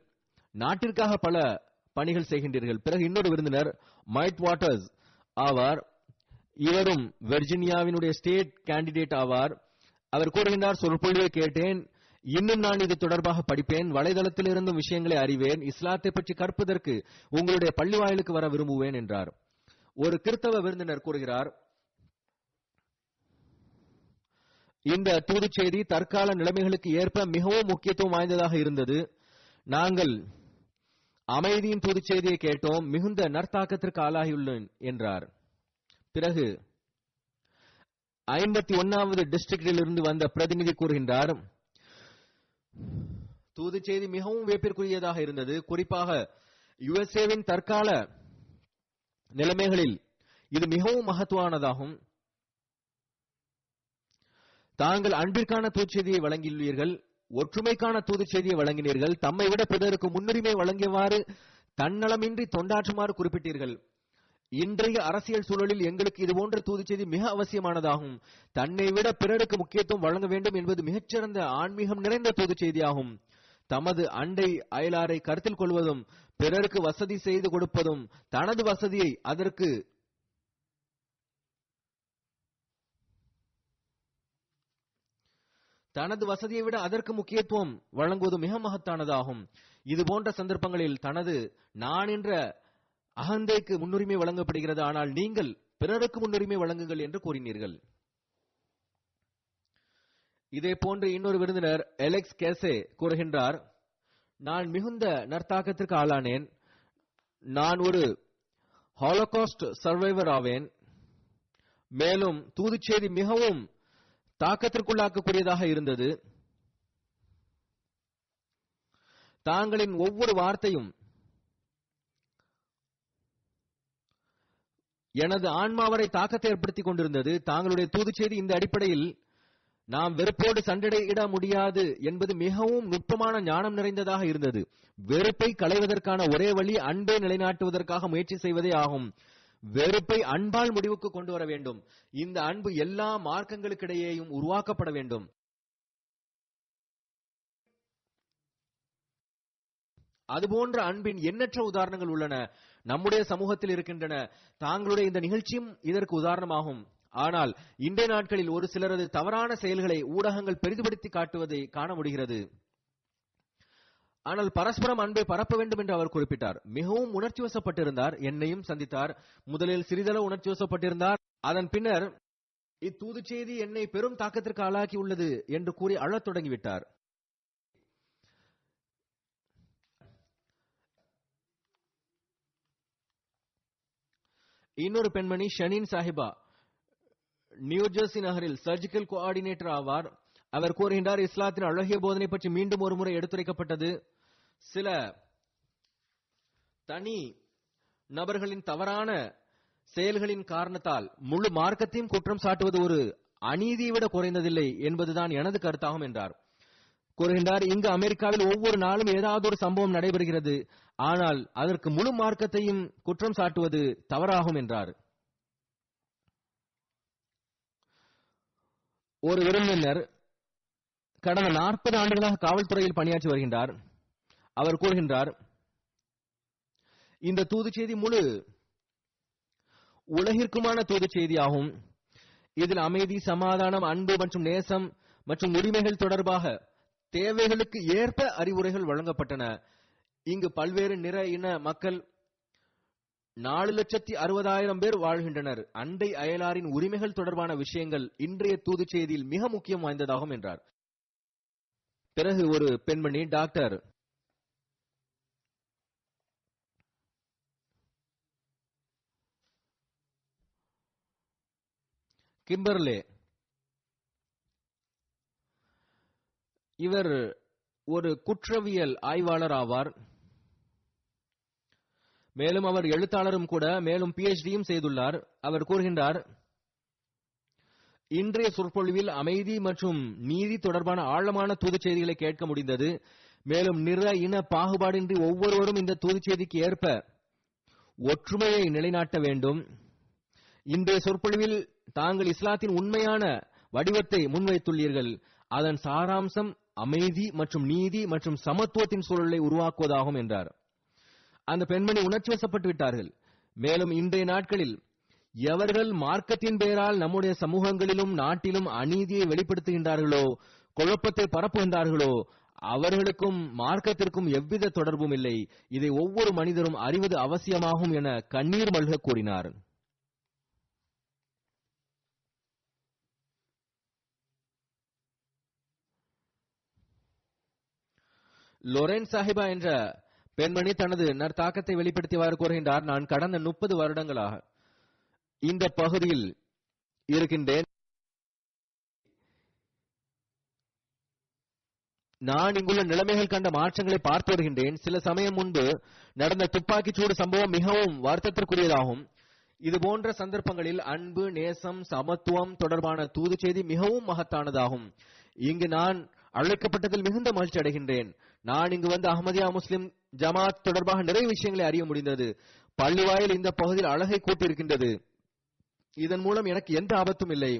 நாட்டிற்காக பல பணிகள் செய்கின்றீர்கள். பிறகு இன்னொரு விருந்தினர் மைட் வாட்டர்ஸ் ஆவார். இவரும் வெர்ஜீனியாவினுடைய ஸ்டேட் கேண்டிடேட் ஆவார். அவர் கூறுகின்றார், சொற்பொழிவை கேட்டேன். இன்னும் நான் இது தொடர்பாக படிப்பேன். வலைதளத்தில் இருந்தும் விஷயங்களை அறிவேன். இஸ்லாத்தை பற்றி கற்பதற்கு உங்களுடைய பள்ளி வாயிலுக்கு வர விரும்புவேன் என்றார். ஒரு கிறிஸ்தவ விருந்தினர் கூறுகிறார், இந்த தூதுச் செய்தி தற்கால நிலைமைகளுக்கு ஏற்ப மிகவும் முக்கியத்துவம் வாய்ந்ததாக இருந்தது. நாங்கள் அமைதியின் தூதுச் செய்தியை கேட்டோம். மிகுந்த நற்தாக்கத்திற்கு ஆளாகியுள்ளேன் என்றார். பிறகு 51வது டிஸ்ட்ரிக்டில் இருந்து வந்த பிரதிநிதி கூறுகின்றார், தூதுச் செய்தி மிகவும் வியப்பிற்குரியதாக இருந்தது. குறிப்பாக யுஎஸ்ஏவின் தற்கால நிலைமைகளில் இது மிகவும் மகத்துவமானதாகும். தாங்கள் அன்பிற்கான தூதுச் செய்தியை வழங்கியுள்ளீர்கள். ஒற்றுமைக்கான தூதுச் செய்தியை வழங்கினீர்கள். தம்மை விட பிறருக்கு முன்னுரிமை வழங்கியவாறு தன்னலமின்றி தொண்டாற்றுமாறு குறிப்பிட்டீர்கள். இன்றைய அரசியல் சூழலில் எங்களுக்கு இதுபோன்ற தூதுச் செய்தி மிக அவசியமானதாகும். தன்னை விட பிறருக்கு முக்கியத்துவம் வழங்க வேண்டும் என்பது மிகச்சிறந்த ஆன்மீகம் நிறைந்த தூதுச் செய்தியாகும். தமது அண்டை அயலாரை கருத்தில் கொள்வதும் பிறருக்கு வசதி செய்து கொடுப்பதும் தனது வசதியை தனது வசதியை விட அதற்கு முக்கியத்துவம் வழங்குவது மிக மகத்தானதாகும். இது போன்ற சந்தர்ப்பங்களில் தனது நான் என்ற அகந்தைக்கு முன்னுரிமை வழங்கப்படுகிறது. ஆனால் நீங்கள் பிறருக்கு முன்னுரிமை வழங்குங்கள் என்று கூறினீர்கள். இதே போன்று இன்னொரு விருந்தினர் எலெக்ஸ் கேசே கூறுகின்றார், நான் மிகுந்த நற்தாக்கத்திற்கு ஆளானேன். நான் ஒரு ஹாலோகாஸ்ட் சர்வைவர் ஆவேன். மேலும் தூதுச் செய்தி மிகவும் தாக்கத்திற்குள்ளாக்கக்கூடியதாக இருந்தது. தாங்களின் ஒவ்வொரு வார்த்தையும் எனது ஆன்மாவரை தாக்கத்தை ஏற்படுத்திக் கொண்டிருந்தது. தாங்களுடைய தூதுச் செய்தி இந்த அடிப்படையில் நாம் வெறுப்போடு சண்டையிட முடியாது என்பது மிகவும் நுட்பமான ஞானம் நிறைந்ததாக இருந்தது. வெறுப்பை களைவதற்கான ஒரே வழி அன்பை நிலைநாட்டுவதற்காக முயற்சி செய்வதே ஆகும். வெறுப்பை அன்பால் முடிவுக்கு கொண்டு வர வேண்டும். இந்த அன்பு எல்லா மார்க்கங்களுக்கிடையேயும் உருவாக்கப்பட வேண்டும். அதுபோன்ற அன்பின் எண்ணற்ற உதாரணங்கள் உள்ளன, நம்முடைய சமூகத்தில் இருக்கின்றன. தாங்களுடைய இந்த நிகழ்ச்சியும் இதற்கு உதாரணமாகும். ஆனால் இன்றைய நாட்களில் ஒரு சிலரது தவறான செயல்களை ஊடகங்கள் பெரிதுபடுத்தி காட்டுவதை காண முடிகிறது. ஆனால் பரஸ்பரம் அன்பை பரப்ப வேண்டும் என்று அவர் குறிப்பிட்டார். மிகவும் உணர்ச்சி வசப்பட்டிருந்தார். என்னையும் சந்தித்தார். முதலில் சிறிதளவு உணர்ச்சி வசப்பட்டிருந்தார். அதன் பின்னர் இத்தூதுச் செய்தி என்னை பெரும் தாக்கத்திற்கு ஆளாக்கி உள்ளது என்று கூறி அழத் தொடங்கிவிட்டார். இன்னொரு பெண்மணி ஷனீன் சாஹிபா நியூஜெர்சி நகரில் சர்ஜிக்கல் கோஆர்டினேட்டர் ஆவார். அவர் கூறுகின்றார், இஸ்லாத்தின் அழகிய போதனை பற்றி மீண்டும் ஒரு முறை எடுத்துரைக்கப்பட்டது. சில தனி நபர்களின் தவறான செயல்களின் காரணத்தால் முழு மார்க்கத்தையும் குற்றம் சாட்டுவது ஒரு அநீதியை விட குறைந்ததில்லை என்பதுதான் எனது கருத்தாகும் என்றார். கூறுகின்றார், இங்கு அமெரிக்காவில் ஒவ்வொரு நாளும் ஏதாவது ஒரு சம்பவம் நடைபெறுகிறது. ஆனால் அதற்கு முழு மார்க்கத்தையும் குற்றம் சாட்டுவது தவறாகும் என்றார். ஒரு விருந்தினர் கடந்த 40 ஆண்டுகளாக காவல்துறையில் பணியாற்றி வருகின்றார். அவர் கூறுகின்றார், இந்த தூது செய்தி முழு உலகிற்குமான தூது செய்தியாகும். இதில் அமைதி, சமாதானம், அன்பு மற்றும் நேசம் மற்றும் உரிமைகள் தொடர்பாக தேவைகளுக்கு ஏற்ப அறிவுரைகள் வழங்கப்பட்டன. இங்கு பல்வேறு நிற இன மக்கள் 4,60,000 பேர் வாழ்கின்றனர். அண்டை அயலாரின் உரிமைகள் தொடர்பான விஷயங்கள் இன்றைய தூது செய்தியில் மிக முக்கியம் வாய்ந்ததாகும் என்றார். பிறகு ஒரு பெண்மணி டாக்டர் கிம்பர்லே, இவர் ஒரு குற்றவியல் ஆய்வாளர் ஆவார். மேலும் அவர் எழுத்தாளரும் கூட. மேலும் PhDயும் செய்துள்ளார். அவர் கூறுகின்றார், இன்றைய சொற்பொழிவில் அமைதி மற்றும் நீதி தொடர்பான ஆழமான தூது செய்திகளை கேட்க முடிந்தது. மேலும் நிற இன பாகுபாடின்றி ஒவ்வொருவரும் இந்த தூது செய்திக்கு ஏற்ப ஒற்றுமையை நிலைநாட்ட வேண்டும். இன்றைய சொற்பொழிவில் தாங்கள் இஸ்லாத்தின் உண்மையான வடிவத்தை முன்வைத்துள்ளீர்கள். அதன் சாராம்சம் அமைதி மற்றும் நீதி மற்றும் சமத்துவத்தின் சூழலை உருவாக்குவதாகும் என்றார். அந்த பெண்மணி உணர்ச்சி வசப்பட்டு விட்டார்கள். மேலும் இன்றைய நாட்களில் எவர்கள் மார்க்கத்தின் பெயரால் நம்முடைய சமூகங்களிலும் நாட்டிலும் அநீதியை வெளிப்படுத்துகின்றார்களோ, குழப்பத்தை பரப்புகின்றார்களோ, அவர்களுக்கும் மார்க்கத்திற்கும் எவ்வித தொடர்பும் இல்லை. இதை ஒவ்வொரு மனிதரும் அறிவது அவசியமாகும் என கண்ணீர் மல்க கூறினார். லொரேன் சாஹிபா என்ற பெண்மணி தனது நற்தாக்கத்தை வெளிப்படுத்தியவாறு கூறுகின்றார், நான் கடந்த 30 வருடங்களாக இந்த பகுதியில் இருக்கின்றேன். நான் இங்குள்ள நிலைமைகள் கண்ட மாற்றங்களை பார்த்து வருகின்றேன். சில சமயம் முன்பு நடந்த துப்பாக்கிச்சூடு சம்பவம் மிகவும் வருத்தத்திற்குரியதாகும். இது போன்ற சந்தர்ப்பங்களில் அன்பு, நேசம், சமத்துவம் தொடர்பான தூது செய்தி மிகவும் மகத்தானதாகும். இங்கு நான் அழைக்கப்பட்டதில் மிகுந்த மகிழ்ச்சி அடைகின்றேன். நான் இங்கு வந்து அஹ்மதியா முஸ்லிம் ஜமாத் தொடர்பாக நிறைய விஷயங்களை அறிய முடிந்தது. பள்ளிவாயில் இந்த பகுதியில் அழகை கூட்டியிருக்கின்றது. இதன் மூலம் எனக்கு எந்த ஆபத்தும் இல்லை.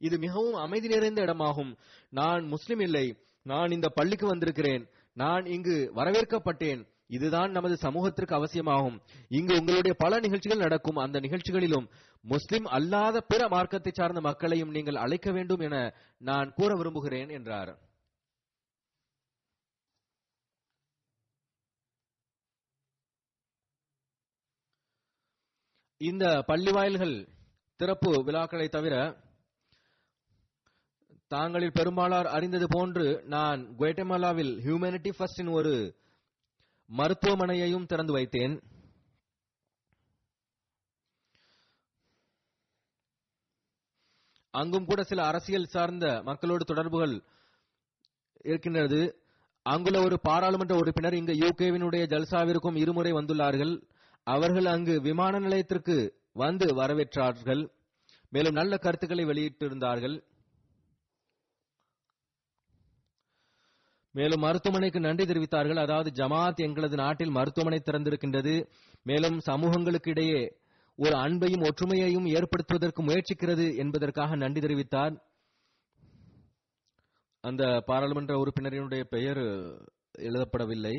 இது மிகவும் அமைதி நிறைந்த இடமாகும். நான் முஸ்லிம் இல்லை. நான் இந்த பள்ளிக்கு வந்திருக்கிறேன். நான் இங்கு வரவேற்கப்பட்டேன். இதுதான் நமது சமூகத்திற்கு அவசியமாகும். இங்கு உங்களுடைய பல நிகழ்ச்சிகள் நடக்கும். அந்த நிகழ்ச்சிகளிலும் முஸ்லிம் அல்லாத பிற மார்க்கத்தை சார்ந்த மக்களையும் நீங்கள் அழைக்க வேண்டும் என நான் கூற விரும்புகிறேன் என்றார். இந்த பள்ளி வாயில்கள் திறப்பு விழாக்களை தவிர தாங்களில் பெரும்பாலார் அறிந்தது போன்று நான் குவாட்டமாலாவில் ஹியூமனிட்டி ஃபர்ஸ்டின் ஒரு மருத்துவமனையையும் திறந்து வைத்தேன். அங்கும் கூட சில அரசியல் சார்ந்த மக்களோடு தொடர்புகள் இருக்கின்றது. அங்குள்ள ஒரு பாராளுமன்ற உறுப்பினர் இங்கு யூகேவினுடைய ஜல்சாவிற்கும் இருமுறை வந்துள்ளார்கள். அவர்கள் அங்கு விமான நிலையத்திற்கு வந்து வரவேற்றார்கள். மேலும் நல்ல கருத்துக்களை வெளியிட்டிருந்தார்கள். மேலும் மருத்துவமனைக்கு நன்றி தெரிவித்தார்கள். அதாவது ஜமாத் எங்களது நாட்டில் மருத்துவமனை திறந்திருக்கின்றது. மேலும் சமூகங்களுக்கு இடையே ஒரு அன்பையும் ஒற்றுமையையும் ஏற்படுத்துவதற்கு முயற்சிக்கிறது என்பதற்காக நன்றி தெரிவித்தார். அந்த பாராளுமன்ற உறுப்பினரினுடைய பெயர் எழுதப்படவில்லை.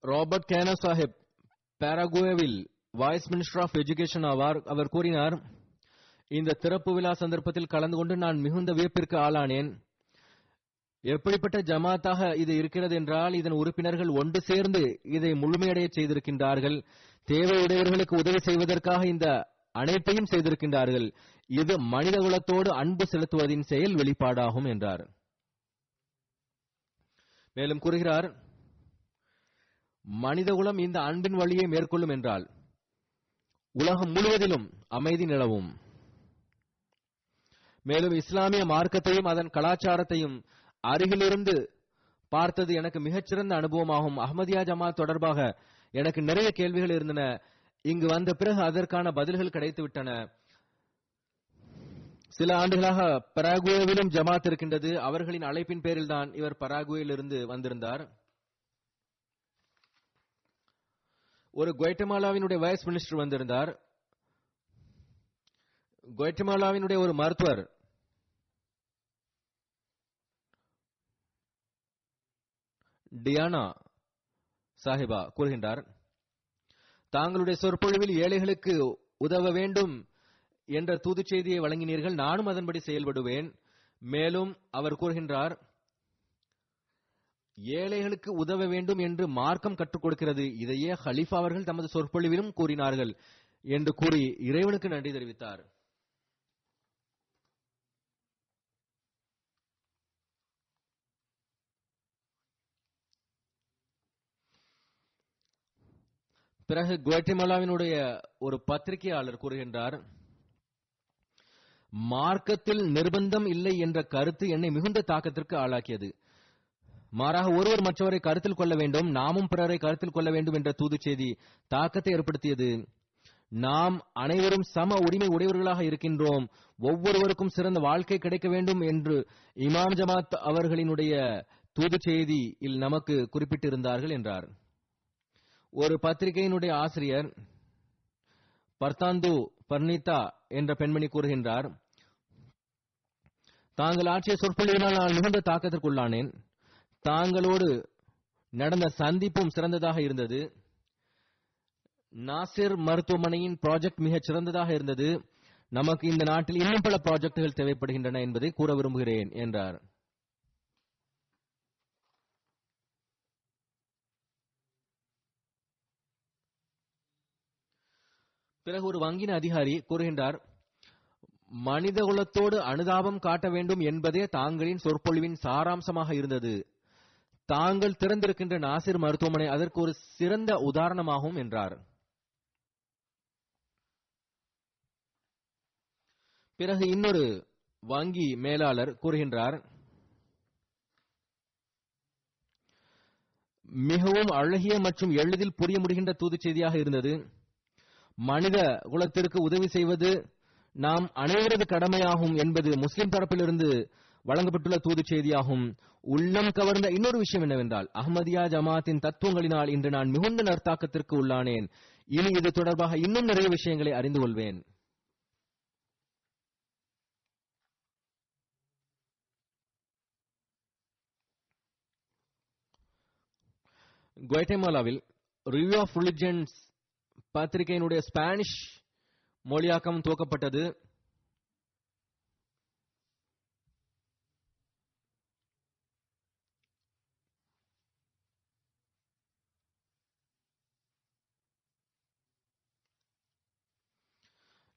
ராபர்ட் கேனோ சாஹிப் பாராகுவேவில் வைஸ் மினிஸ்டர் ஆஃப் எஜுகேஷன் ஆவார். அவர் கூறினார், இந்த திறப்பு விழா சந்தர்ப்பத்தில் கலந்து கொண்டு நான் மிகுந்த வியப்பிற்கு ஆளானேன். எப்படிப்பட்ட ஜமாத்தாக இது இருக்கிறது என்றால், இதன் உறுப்பினர்கள் ஒன்று சேர்ந்து இதை முழுமையடைய செய்திருக்கின்றார்கள். தேவையுடையவர்களுக்கு உதவி செய்வதற்காக இந்த அனைத்தையும் செய்திருக்கின்றார்கள். இது மனித குலத்தோடு அன்பு செலுத்துவதின் செயல் வெளிப்பாடாகும் என்றார். மேலும் கூறுகிறார், மனிதகுலம் இந்த அன்பின் வழியை மேற்கொள்ளும் என்றால் உலகம் முழுவதிலும் அமைதி நிலவும். மேலும் இஸ்லாமிய மார்க்கத்தையும் அதன் கலாச்சாரத்தையும் அருகிலிருந்து பார்த்தது எனக்கு மிகச்சிறந்த அனுபவமாகும். அஹ்மதியா ஜமாத் தொடர்பாக எனக்கு நிறைய கேள்விகள் இருந்தன. இங்கு வந்த பிறகு அதற்கான பதில்கள் கிடைத்து விட்டன. சில ஆண்டுகளாக பராகுவேவிலும் ஜமாத் இருக்கின்றது. அவர்களின் அழைப்பின் பேரில் தான் இவர் பராகுவேயில் இருந்து வந்திருந்தார். ஒரு குவைட்டமாலாவினுடைய வைஸ் மினிஸ்டர் வந்திருந்தார். குவைட்டமாலாவினுடைய ஒரு மருத்துவர் டியானா சாஹிபா கூறுகின்றார், தாங்களுடைய சொற்பொழிவில் ஏழைகளுக்கு உதவ வேண்டும் என்ற தூது செய்தியை வழங்கினீர்கள். நானும் அதன்படி செயல்படுவேன். மேலும் அவர் கூறுகின்றார், ஏழைகளுக்கு உதவ வேண்டும் என்று மார்க்கம் கற்றுக் கொடுக்கிறது. இதையே ஹலீஃபா அவர்கள் தமது சொற்பொழிவிலும் கூறினார்கள் என்று கூறி இறைவனுக்கு நன்றி தெரிவித்தார். பிறகு குவாட்டமாலாவினுடைய ஒரு பத்திரிகையாளர் கூறுகின்றார், மார்க்கத்தில் நிர்பந்தம் இல்லை என்ற கருத்து என்னை மிகுந்த தாக்கத்திற்கு ஆளாக்கியது. மாறாக ஒருவர் மற்றவரை கருத்தில் கொள்ள வேண்டும், நாமும் பிறரை கருத்தில் கொள்ள வேண்டும் என்ற தூது செய்தி தாக்கத்தை ஏற்படுத்தியது. நாம் அனைவரும் சம உரிமை உடையவர்களாக இருக்கின்றோம். ஒவ்வொருவருக்கும் சிறந்த வாழ்க்கை கிடைக்க வேண்டும் என்று இமாம் ஜமாத் அவர்களினுடைய தூது செய்தியில் நமக்கு குறிப்பிட்டிருந்தார்கள் என்றார். ஒரு பத்திரிகையினுடைய ஆசிரியர் பர்தாந்து பர்னிதா என்ற பெண்மணி கூறுகின்றார், தாங்கள் ஆற்றிய சொற்பொழிவினால் நான் மிகுந்த தாக்கத்திற்குள்ளானேன். தாங்களோடு நடந்த சந்திப்பும் சிறந்ததாக இருந்தது. நாசிர் மருத்துவமனையின் ப்ராஜெக்ட் மிகச் சிறந்ததாக இருந்தது. நமக்கு இந்த நாட்டில் இன்னும் பல ப்ராஜெக்டுகள் தேவைப்படுகின்றன என்பதை கூற விரும்புகிறேன் என்றார். பிறகு ஒரு வங்கியின் அதிகாரி கூறுகின்றார், மனித குலத்தோடு அனுதாபம் காட்ட வேண்டும் என்பதே தாங்களின் சொற்பொழிவின் சாராம்சமாக இருந்தது. தாங்கள் திறந்திருக்கின்ற நாசிர் மருத்துவமனை அதற்கு ஒரு சிறந்த உதாரணமாகும் என்றார். பிறகு இன்னொரு வங்கி மேலாளர் கூறுகின்றார், மிகவும் அழகிய மற்றும் எளிதில் புரிய முடிகின்ற தூது செய்தியாக இருந்தது. மனித குலத்திற்கு உதவி செய்வது நாம் அனைவரது கடமையாகும் என்பது முஸ்லிம் தரப்பிலிருந்து வழங்கப்பட்டுள்ள தூது செய்தியாகும். உள்ளம் கவர்ந்த இன்னொரு விஷயம் என்னவென்றால், அஹ்மதியா ஜமாத்தின் தத்துவங்களினால் இன்று நான் மிகுந்த நற்தாக்கத்திற்கு உள்ளானேன். இனி இது தொடர்பாக இன்னும் நிறைய விஷயங்களை அறிந்து கொள்வேன். குவாட்டமாலாவில் ரிவ்யூ ஆஃப் ரிலிஜன்ஸ் பத்திரிகையினுடைய ஸ்பானிஷ் மொழியாக்கம் துவக்கப்பட்டது.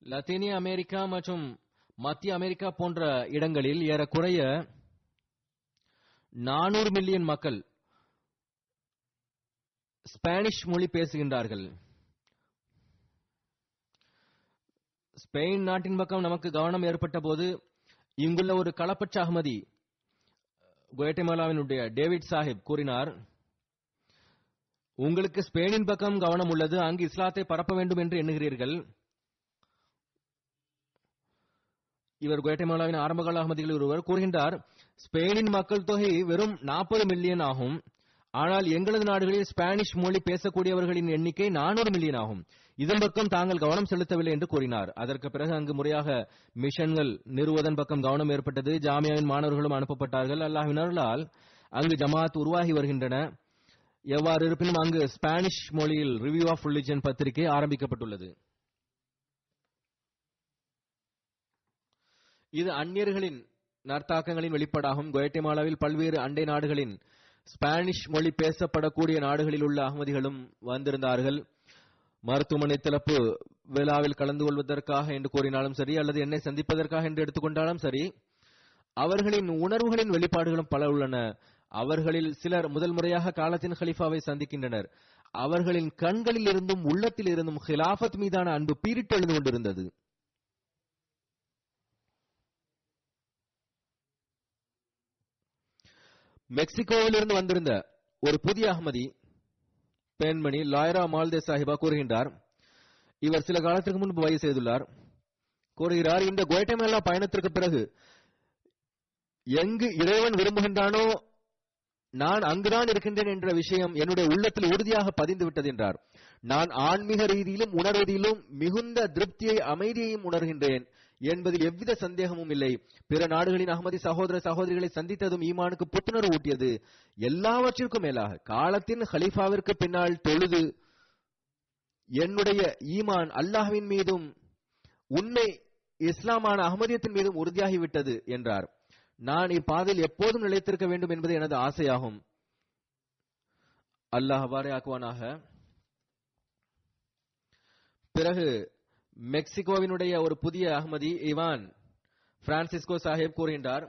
லத்தீனிய அமெரிக்கா மற்றும் மத்திய அமெரிக்கா போன்ற இடங்களில் ஏறக்குறைய 400 மில்லியன் மக்கள் ஸ்பானிஷ் மொழி பேசுகின்றார்கள். ஸ்பெயின் நாட்டின் பக்கம் நமக்கு கவனம் ஏற்பட்ட போது இங்குள்ள ஒரு களப்பற்ற அகமதி குவாட்டமாலாவினுடைய டேவிட் சாஹிப் கூறினார், உங்களுக்கு ஸ்பெயினின் பக்கம் கவனம் உள்ளது, அங்கு இஸ்லாத்தை பரப்ப வேண்டும் என்று எண்ணுகிறீர்கள். இவர் குவாட்டமாலாவின் ஆரம்பகால அகமதிகள் ஒருவர் கூறுகின்றார், ஸ்பெயினின் மக்கள் தொகை வெறும் 40 மில்லியன் ஆகும். ஆனால் எங்களது நாடுகளில் ஸ்பானிஷ் மொழி பேசக்கூடியவர்களின் எண்ணிக்கை 400 மில்லியன் ஆகும். இதன் பக்கம் தாங்கள் கவனம் செலுத்தவில்லை என்று கூறினார். அதற்கு பிறகு அங்கு முறையாக மிஷன்கள் நிறுவுவதன் பக்கம் கவனம் ஏற்பட்டது. ஜாமியாவின் மாணவர்களும் அனுப்பப்பட்டார்கள். அல்லாஹ்வின் அருளால் அங்கு ஜமாத் உருவாகி வருகின்றன. எவ்வாறு இருப்பினும் அங்கு ஸ்பானிஷ் மொழியில் ரிவ்யூ ஆஃப் ரிலிஜன் பத்திரிகை ஆரம்பிக்கப்பட்டுள்ளது. இது அந்நியர்களின் நற்தாக்கங்களின் வெளிப்பாடாகும். குவாட்டமாலாவில் பல்வேறு அண்டை நாடுகளின் ஸ்பானிஷ் மொழி பேசப்படக்கூடிய நாடுகளில் உள்ள அகமதிகளும் வந்திருந்தார்கள். மருத்துவமனை திறப்பு விழாவில் கலந்து கொள்வதற்காக என்று கூறினாலும் சரி, அல்லது என்னை சந்திப்பதற்காக என்று எடுத்துக்கொண்டாலும் சரி, அவர்களின் உணர்வுகளின் வெளிப்பாடுகளும் பல உள்ளன. அவர்களில் சிலர் முதல் முறையாக காலத்தின் ஹலீஃபாவை சந்திக்கின்றனர். அவர்களின் கண்களில் இருந்தும் உள்ளத்தில் இருந்தும் ஹிலாஃபத் மீதான அன்பு பீரிட்டெழுந்து கொண்டிருந்தது. மெக்சிகோவிலிருந்து வந்திருந்த ஒரு புதிய அகமதி பெண்மணி லாயரா மால்தே சாஹிபா கூறுகின்றார். இவர் சில காலத்திற்கு முன்பு வயது செய்துள்ளார். கூறுகிறார், இந்த குவாட்டமாலா பயணத்திற்கு பிறகு எங்கு இறைவன் விரும்புகின்றானோ நான் அங்குதான் இருக்கின்றேன் என்ற விஷயம் என்னுடைய உள்ளத்தில் உறுதியாக பதிந்து விட்டது என்றார். நான் ஆன்மீக ரீதியிலும் உணர்வதிலும் மிகுந்த திருப்தியை அமைதியையும் உணர்கின்றேன் என்பதில் எவ்வித சந்தேகமும் இல்லை. பிற நாடுகளின் அகமதி சகோதர சகோதரிகளை சந்தித்ததும் ஈமானுக்கு புத்துணர்வு ஊட்டியது. எல்லாவற்றிற்கும் மேலாக காலத்தின் ஹலீஃபாவிற்கு பின்னால் தொழுது என்னுடைய ஈமான் அல்லாஹ்வின் மீதும் உண்மை இஸ்லாமான அகமதியத்தின் மீதும் உறுதியாகிவிட்டது என்றார். நான் இப்பாதையில் எப்போதும் நிலைத்திருக்க வேண்டும் என்பது எனது ஆசையாகும். அல்லாஹ் அவ்வாறே ஆக்குவானாக. பிறகு மெக்சிகோவினுடைய ஒரு புதிய அகமதி இவான் பிரான்சிஸ்கோ சாஹிப் கூறுகின்றார்,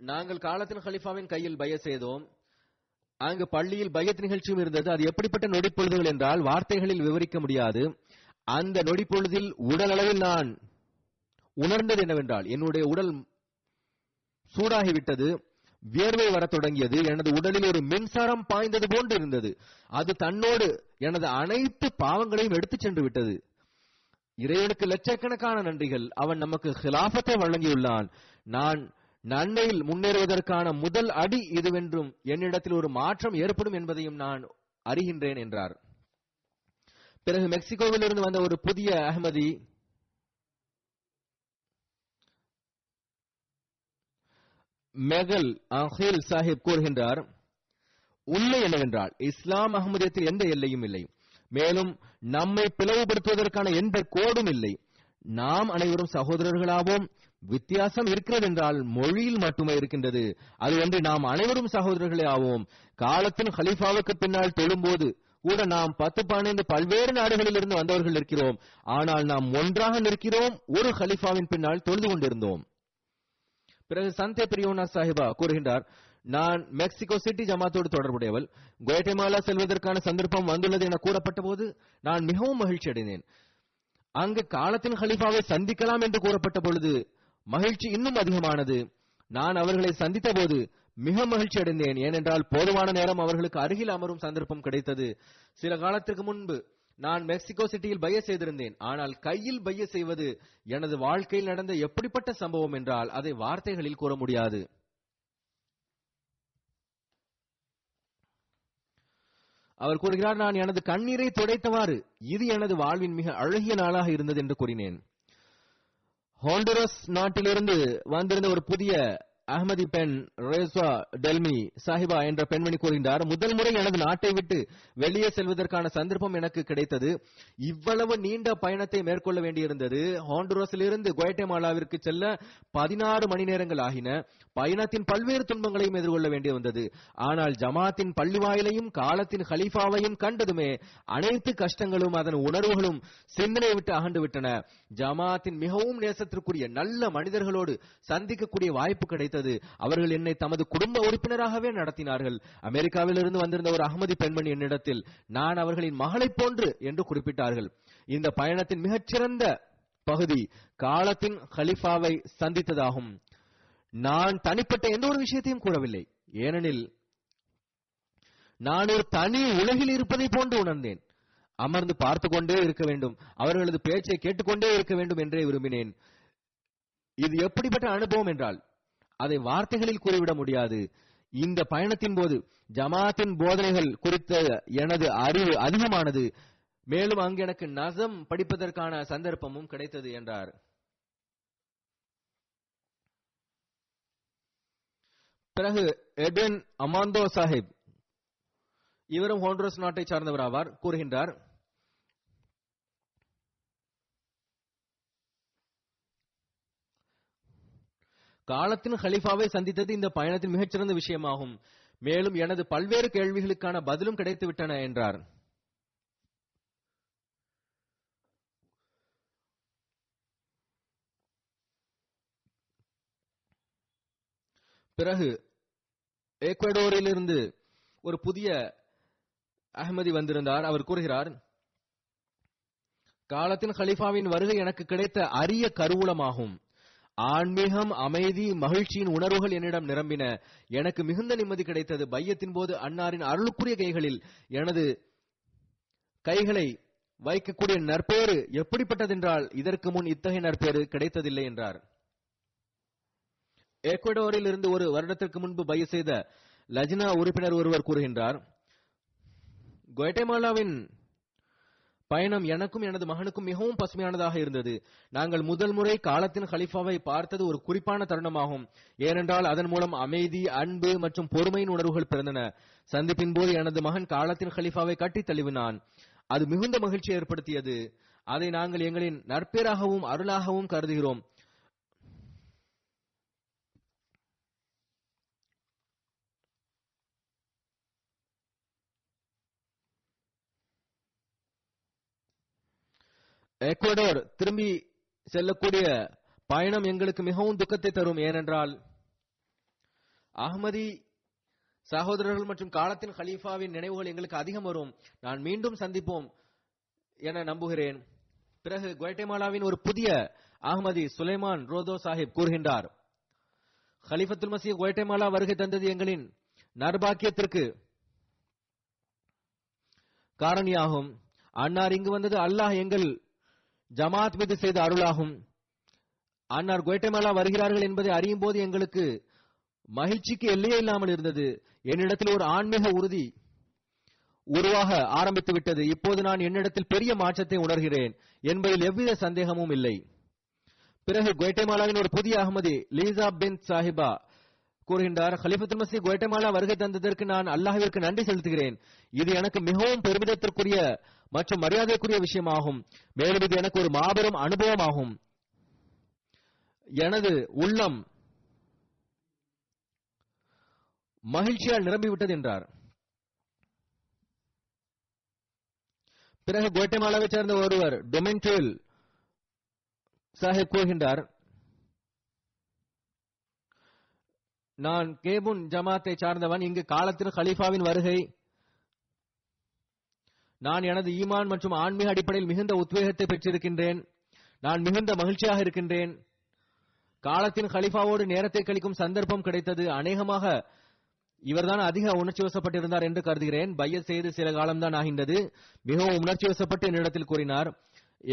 நாங்கள் காலத்தின் ஹலீஃபாவின் கையில் பையத் செய்தோம். அங்கு பள்ளியில் பையத் நிகழ்ச்சியும் இருந்தது. அது எப்படிப்பட்ட நொடிப்பொழுதுகள் என்றால் வார்த்தைகளில் விவரிக்க முடியாது. அந்த நொடிப்பொழுதில் உடல் அளவில் நான் உணர்ந்தது என்னவென்றால் என்னுடைய உடல் சூடாகிவிட்டது, வியர்வை வர தொடங்கியது, எனது உடலில் ஒரு மின்சாரம் பாய்ந்தது போன்று இருந்தது. அது தன்னோடு எனது அனைத்து பாவங்களையும் எடுத்துச் சென்று விட்டது. இறைவனுக்கு லட்சக்கணக்கான நன்றிகள். அவன் நமக்கு ஹிலாஃபத்தை வழங்கியுள்ளான். நான் நன்மையில் முன்னேறுவதற்கான முதல் அடி இதுவென்றும் என்னிடத்தில் ஒரு மாற்றம் ஏற்படும் என்பதையும் நான் அறிகின்றேன் என்றார். பிறகு மெக்சிகோவில் இருந்து வந்த ஒரு புதிய அகமதி மெகல் அஹில் சாஹிப் கூறுகின்றார், உண்மை என்னவென்றால் இஸ்லாம் அகமதியத்தில் எந்த எல்லையும் இல்லை, மேலும் நம்மை பிளவுபடுத்துவதற்கான எந்த கோடும் இல்லை. நாம் அனைவரும் சகோதரர்களாவோம். வித்தியாசம் இருக்கிறது என்றால் மொழியில் மட்டுமே இருக்கின்றது. அதுவன்றி நாம் அனைவரும் சகோதரர்களே ஆவோம். காலத்தின் ஹலீஃபாவுக்கு பின்னால் தொழும்போது கூட நாம் 10-12 பல்வேறு நாடுகளில் இருந்து வந்தவர்கள் இருக்கிறோம். ஆனால் நாம் ஒன்றாக நிற்கிறோம். ஒரு ஹலீஃபாவின் பின்னால் தொழுது கொண்டிருந்தோம். பிறகு சந்தே பிரியோனா சாஹிபா கூறுகின்றார், நான் மெக்சிகோ சிட்டி ஜமாத்தோடு தொடர்புடையவள். குவாட்டமாலா செல்வதற்கான சந்தர்ப்பம் வந்துள்ளது என கூறப்பட்ட போது நான் மிகவும் மகிழ்ச்சி அடைந்தேன். அங்கு காலத்தின் ஹலீஃபாவை சந்திக்கலாம் என்று கூறப்பட்ட பொழுது மகிழ்ச்சி இன்னும் அதிகமானது. நான் அவர்களை சந்தித்த போது மிக மகிழ்ச்சி அடைந்தேன். ஏனென்றால் போதுமான நேரம் அவர்களுக்கு அருகில் அமரும் சந்தர்ப்பம் கிடைத்தது. சில காலத்திற்கு முன்பு நான் மெக்சிகோ சிட்டியில் பைய செய்திருந்தேன். ஆனால் கையில் பைய செய்வது எனது வாழ்க்கையில் நடந்த எப்படிப்பட்ட சம்பவம் என்றால் அதை வார்த்தைகளில் கூற முடியாது. அவர் கூறுகிறார், நான் எனது கண்ணீரை துடைத்தவாறு இது எனது வாழ்வின் மிக அழகிய நாளாக இருந்தது என்று கூறினேன். ஹோண்டுரஸ் நாட்டிலிருந்து வந்திருந்த ஒரு புதிய அகமதி பெண் ரேஸ்வா டெல்மி சாஹிபா என்ற பெண்மணி கூறுகின்றார், முதல் முறை எனது நாட்டை விட்டு வெளியே செல்வதற்கான சந்தர்ப்பம் எனக்கு கிடைத்தது. இவ்வளவு நீண்ட பயணத்தை மேற்கொள்ள வேண்டியிருந்தது. ஹோண்டுரஸிலிருந்து குவாட்டமாலாவிற்கு செல்ல 16 மணி நேரங்கள் ஆகின. பயணத்தின் பல்வேறு துன்பங்களையும் எதிர்கொள்ள வேண்டி வந்தது. ஆனால் ஜமாத்தின் பள்ளிவாயிலையும் காலத்தின் ஹலீஃபாவையும் கண்டதுமே அனைத்து கஷ்டங்களும் அதன் உணர்வுகளும் சிந்தனை விட்டு அகன்று விட்டன. ஜமாத்தின் மிகவும் நேசத்திற்குரிய நல்ல மனிதர்களோடு சந்திக்கக்கூடிய வாய்ப்பு கிடைத்தது. அவர்கள் என்னை தமது குடும்ப உறுப்பினராகவே நடத்தினார்கள். அமெரிக்காவில் இருந்து வந்திருந்த ஒரு அகமதி பெண்மணி என்னிடத்தில் நான் அவர்களின் மகளை போன்று என்று குறிப்பிட்டார்கள். இந்த பயணத்தின் மிகச்சிறந்த பகுதி காலத்தின் ஹலீஃபாவை சந்தித்ததாகும். நான் தனிப்பட்ட எந்த ஒரு விஷயத்தையும் கூறவில்லை. ஏனெனில் நான் ஒரு தனி உலகில் இருப்பதை போன்று உணர்ந்தேன். அமர்ந்து பார்த்து கொண்டே இருக்க வேண்டும், அவர்களது பேச்சை கேட்டுக்கொண்டே இருக்க வேண்டும் என்றே விரும்பினேன். இது எப்படிப்பட்ட அனுபவம் என்றால் அதை வார்த்தைகளில் கூறிவிட முடியாது. இந்த பயணத்தின் போது ஜமாத்தின் போதனைகள் குறித்த எனது அறிவு அதிகமானது. மேலும் அங்கு எனக்கு நஸம் படிப்பதற்கான சந்தர்ப்பமும் கிடைத்தது என்றார். பிறகு எட்வின் அமாந்தோ சாஹிப், இவரும் ஹோண்டுரஸ் நாட்டை சார்ந்தவர் ஆவார், கூறுகின்றார், காலத்தின் ஹலீஃபாவை சந்தித்தது இந்த பயணத்தின் மிகச்சிறந்த விஷயமாகும். மேலும் எனது பல்வேறு கேள்விகளுக்கான பதிலும் கிடைத்து விட்டன என்றார். பிறகு ஈக்வடோரிலிருந்து ஒரு புதிய அஹ்மதி வந்திருந்தார். அவர் கூறுகிறார், காலத்தின் ஹலீஃபாவின் வருகை எனக்கு கிடைத்த அரிய கருவூலமாகும். ஆன்மீகம், அமைதி, மகிழ்ச்சியின் உணர்வுகள் என்னிடம் நிரம்பின. எனக்கு மிகுந்த நிம்மதி கிடைத்தது. பையத்தின் போது அன்னாரின் அருளுக்குரிய கைகளில் எனது கைகளை வைக்கக்கூடிய நற்பேறு எப்படிப்பட்டதென்றால் இதற்கு முன் இத்தகைய நற்பேறு கிடைத்ததில்லை என்றார். எக்வடோரில் இருந்து ஒரு வருடத்திற்கு முன்பு பைய செய்த லஜ்னா உறுப்பினர் ஒருவர் கூறுகின்றார், குவாட்டமாலாவின் பயணம் எனக்கும் எனது மகனுக்கும் மிகவும் பசுமையானதாக இருந்தது. நாங்கள் முதல் முறை காலத்தின் கலீஃபாவை பார்த்தது ஒரு குறிப்பான தருணமாகும். ஏனென்றால் அதன் மூலம் அமைதி, அன்பு மற்றும் பொறுமையின் உணர்வுகள் பிறந்தன. சந்திப்பின் போது எனது மகன் காலத்தின் கலீஃபாவை கட்டி தழுவினான். அது மிகுந்த மகிழ்ச்சியை ஏற்படுத்தியது. அதை நாங்கள் எங்களின் நற்பேராகவும் அருளாகவும் கருதுகிறோம். எக்வடோர் திரும்பி செல்லக்கூடிய பயணம் எங்களுக்கு மிகவும் துக்கத்தை தரும். ஏனென்றால் அஹ்மதி சகோதரர்கள் மற்றும் காலத்தின் கலீஃபாவின் நினைவுகள் எங்களுக்கு அதிகம் வரும். நான் மீண்டும் சந்திப்போம் என நம்புகிறேன். பிறகு குவாட்டமாலாவின் ஒரு புதிய அஹ்மதி சுலைமான் ரோதோ சாஹிப் கூறுகின்றார், கலீஃபத்துல் மசீஹ் குவாட்டமாலா வருகை தந்தது எங்களின் நர்பாக்கியத்திற்கு காரணியாகும். அன்னார் இங்கு வந்தது அல்லாஹ் எங்கள் ஜமாத் மீது செய்த அருளாகும். அன்னார் குவாட்டமாலா வருகிறார்கள் என்பதை அறியும் போது எங்களுக்கு மகிழ்ச்சிக்கு எல்லையே இல்லாமல் இருந்தது. என்னிடத்தில் ஒரு ஆன்மீக உறுதி உருவாக ஆரம்பித்து விட்டது. இப்போது நான் என்னிடத்தில் பெரிய மாற்றத்தை உணர்கிறேன் என்பதில் எவ்வித சந்தேகமும் இல்லை. பிறகு குவாட்டமாலாவின் ஒரு புதிய அஹ்மதி லீசா பின் சாஹிபா கூறுகின்றார், கலீஃபத்துல் மசீஹ் குவாட்டமாலா வருகை தந்ததற்கு நான் அல்லாஹ்விற்கு நன்றி செலுத்துகிறேன். இது எனக்கு மிகவும் பெருமிதத்திற்குரிய மற்றும் மரியாதைக்குரிய விஷயமாகும். மேலும் இது எனக்கு ஒரு மாபெரும் அனுபவமாகும். எனது உள்ளம் மகிழ்ச்சியால் நிரம்பிவிட்டது என்றார். பிறகு குவாட்டமாலாவை சேர்ந்த ஒருவர் டொமென்டேல் சாஹிப் கூறுகின்றார், நான் கேபுன் ஜமாத்தை சார்ந்தவன். இங்கு காலத்தின் கலீஃபாவின் வருகை நான் எனது ஈமான் மற்றும் ஆன்மீக அடிப்படையில் மிகுந்த உத்வேகத்தை பெற்றிருக்கின்றேன். நான் மிகுந்த மகிழ்ச்சியாக இருக்கின்றேன். காலத்தின் கலீஃபாவோடு நேரத்தை கழிக்கும் சந்தர்ப்பம் கிடைத்தது. அநேகமாக இவர்தான் அதிக உணர்ச்சி வசப்பட்டிருந்தார் என்று கருதுகிறேன். பையத் செய்து சில காலம்தான் ஆகின்றது. மிகவும் உணர்ச்சி வசப்பட்டு என்னிடத்தில் கூறினார்,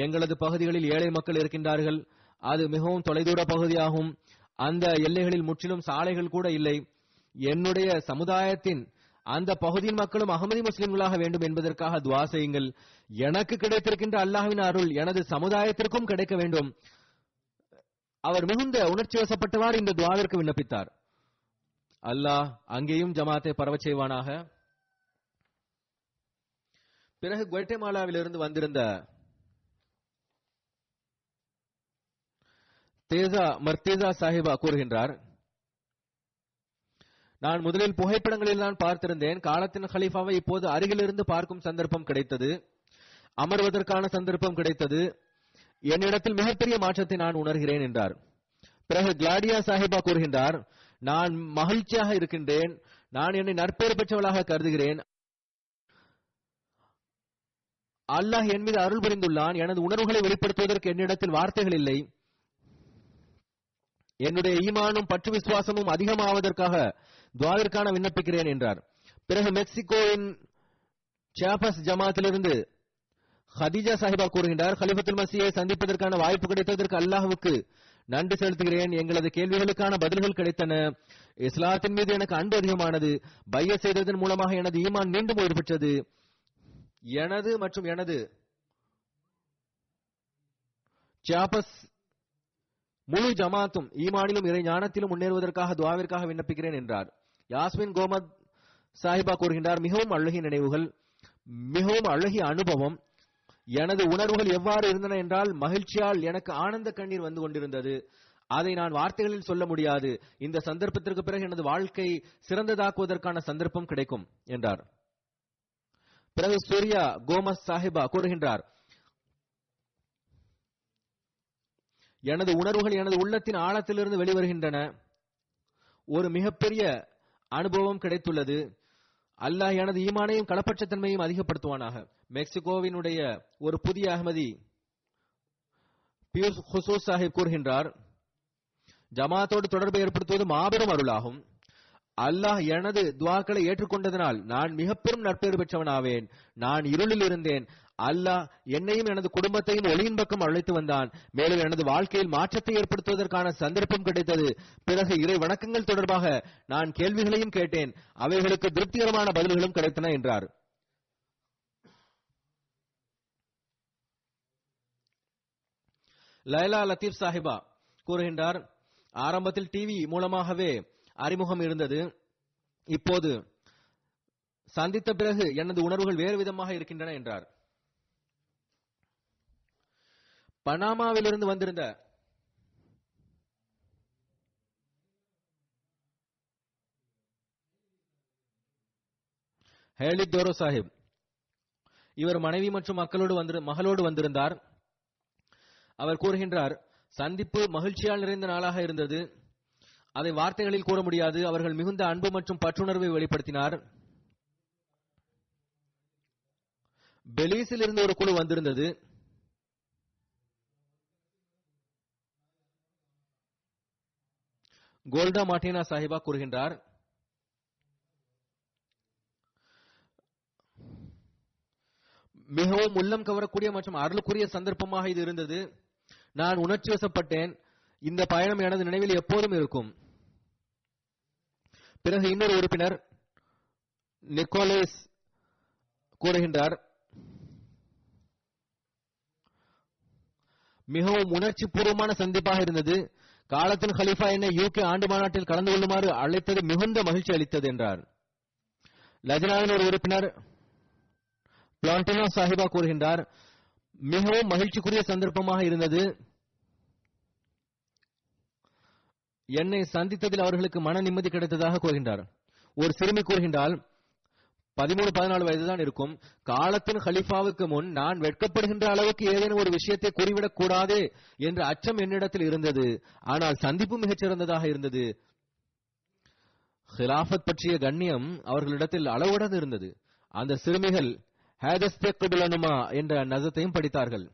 எங்களது பகுதிகளில் ஏழை மக்கள் இருக்கின்றார்கள். அது மிகவும் தொலைதூர பகுதியாகும். அந்த எல்லைகளில் முற்றிலும் சாலைகள் கூட இல்லை. என்னுடைய சமுதாயத்தின் அந்த பகுதியின் மக்களும் அகமதி முஸ்லிம்களாக வேண்டும் என்பதற்காக துவா செய்யுங்கள். எனக்கு கிடைத்திருக்கின்ற அல்லாஹ்வின் அருள் எனது சமுதாயத்திற்கும் கிடைக்க வேண்டும். அவர் மிகுந்த உணர்ச்சி வசப்பட்டவாறு இந்த துவாவிற்கு விண்ணப்பித்தார். அல்லாஹ் அங்கேயும் ஜமாத்தை பரவச் செய்வானாக. பிறகு குவாட்டமாலாவிலிருந்து வந்திருந்த தேசா மர்தேசா சாஹிபா கூறுகின்றார், நான் முதலில் புகைப்படங்களில் தான் பார்த்திருந்தேன். காலத்தின் கலீஃபாவை இப்போது அருகிலிருந்து பார்க்கும் சந்தர்ப்பம் கிடைத்தது. அமர்வதற்கான சந்தர்ப்பம் கிடைத்தது. என்னிடத்தில் மிகப்பெரிய மாற்றத்தை நான் உணர்கிறேன் என்றார். பிறகு கிளாடியா சாஹிபா கூறுகின்றார், நான் மகிழ்ச்சியாக இருக்கின்றேன். நான் என்னை நற்பெயர் பெற்றவளாக கருதுகிறேன். அல்லாஹ் என் மீது அருள் புரிந்துள்ளான். எனது உணர்வுகளை வெளிப்படுத்துவதற்கு என்னிடத்தில் வார்த்தைகள் இல்லை. என்னுடைய ஈமானும் பற்று விசுவாசமும் அதிகமாவதற்காக துவாவிற்கான விண்ணப்பிக்கிறேன் என்றார். பிறகு மெக்சிகோவின் சியாபஸ் ஜமாத்திலிருந்து ஹதீஜா சாஹிபா கூறுகின்றார், கலீஃபத்துல் மசீஹை சந்திப்பதற்கான வாய்ப்பு கிடைத்ததற்கு அல்லாஹ்வுக்கு நன்றி செலுத்துகிறேன். எங்களது கேள்விகளுக்கான பதில்கள் கிடைத்தன. இஸ்லாத்தின் மீது எனக்கு அன்பு அதிகமானது. பையத் செய்ததன் மூலமாக எனது ஈமான் மீண்டும் உயிர் பெற்றது. எனது மற்றும் எனது சியாபஸ் முழு ஜமாத்தும் ஈமானிலும் இறை ஞானத்திலும் முன்னேறுவதற்காக துவாவிற்காக விண்ணப்பிக்கிறேன் என்றார். யாஸ்மின் கோமத் சாஹிபா கூறுகின்றார், மிகவும் அழகிய நினைவுகள், மிகவும் அழகிய அனுபவம். எனது உணர்வுகள் எவ்வாறு இருந்தன என்றால், மகிழ்ச்சியால் எனக்கு ஆனந்த கண்ணீர் வந்து கொண்டிருந்தது. அதை நான் வார்த்தைகளில் சொல்ல முடியாது. இந்த சந்தர்ப்பத்திற்கு பிறகு எனது வாழ்க்கை சிறந்ததாக்குவதற்கான சந்தர்ப்பம் கிடைக்கும் என்றார். பிறகு சூர்யா கோமஸ் சாஹிபா கூறுகின்றார், எனது உணர்வுகள் எனது உள்ளத்தின் ஆழத்திலிருந்து வெளிவருகின்றன. ஒரு மிகப்பெரிய அனுபவம் கிடைத்துள்ளது. அல்லாஹ் எனது ஈமானையும் களப்பற்றத்தன்மையும் அதிகப்படுத்துவானாக. மெக்சிகோவினுடைய ஒரு புதிய அஹ்மதி பியூஸ் ஹுசூஸ் சாஹிப் கூறுகின்றார், ஜமாத்தோடு தொடர்பை ஏற்படுத்துவது மாபெரும் அருளாகும். அல்லாஹ் எனது துவாக்களை ஏற்றுக்கொண்டதனால் நான் மிக பெரும் நற்பேறு பெற்றவனாவேன். நான் இருளில் இருந்தேன். அல்லாஹ் என்னையும் எனது குடும்பத்தையும் ஒளியின் பக்கம் அழைத்து வந்தான். மேலும் எனது வாழ்க்கையில் மாற்றத்தை ஏற்படுத்துவதற்கான சந்தர்ப்பம் கிடைத்தது. பிறகு இறை வணக்கங்கள் தொடர்பாக நான் கேள்விகளையும் கேட்டேன். அவைகளுக்கு திருப்திகரமான பதில்களும் கிடைத்தன என்றார். லைலா லத்தீப் சாஹிபா கூறுகின்றார், ஆரம்பத்தில் டிவி மூலமாகவே அறிமுகம் இருந்தது. இப்போது சந்தித்த பிறகு எனது உணர்வுகள் வேறு விதமாக இருக்கின்றன என்றார். பனாமாவிலிருந்து வந்திருந்த ஹேலித் டோரோ சாஹிப், இவர் மனைவி மற்றும் மகளோடு வந்திருந்தார். அவர் கூறுகின்றார், சந்திப்பு மகிழ்ச்சியால் நிறைந்த நாளாக இருந்தது. அதை வார்த்தைகளில் கூற முடியாது. அவர்கள் மிகுந்த அன்பு மற்றும் பற்றுணர்வை வெளிப்படுத்தினார். பெலீஸில் இருந்து ஒரு குழு வந்திருந்தது. கோல்டா மார்டினா சாஹிபா கூறுகின்றார், மிகவும் உள்ளம் கவரக்கூடிய மற்றும் அருளுக்குரிய சந்தர்ப்பமாக இது இருந்தது. நான் உணர்ச்சி வசப்பட்டேன். இந்த பயணம் எனது நினைவில் எப்போதும் இருக்கும். பிறகு இன்னொரு உறுப்பினர் நிக்கோலேஸ் கூறுகின்றார், மிகவும் உணர்ச்சி பூர்வமான சந்திப்பாக இருந்தது. காலத்தின் கலீஃபா என்னை யூகே ஆண்டு மாநாட்டில் கலந்து கொள்ளுமாறு அழைத்தது மிகுந்த மகிழ்ச்சி அளித்தது என்றார். லஜனாவின் ஒரு உறுப்பினர் பிளான்டினோ சாஹிபா கூறுகின்றார், மிகவும் மகிழ்ச்சிக்குரிய சந்தர்ப்பமாக இருந்தது. என்னை சந்தித்ததில் அவர்களுக்கு மன நிம்மதி கிடைத்ததாக கூறுகின்றார். ஒரு சிறுமி கூறுகின்றால், 13-14 வயதுதான் இருக்கும். காலத்தின் ஹலிஃபாவுக்கு முன் நான் வெட்கப்படுகின்ற அளவுக்கு ஏதேனும் ஒரு விஷயத்தை கூறிவிடக் கூடாதே என்ற அச்சம் என்னிடத்தில் இருந்தது. ஆனால் சந்திப்பு மிகச் சிறந்ததாக இருந்தது. ஹிலாஃபத் பற்றிய கண்ணியம் அவர்களிடத்தில் அளவுடன் இருந்தது. அந்த சிறுமிகள் ஹேதஸ்தேக்குபிலனுமா என்ற நசத்தையும் படித்தார்கள்.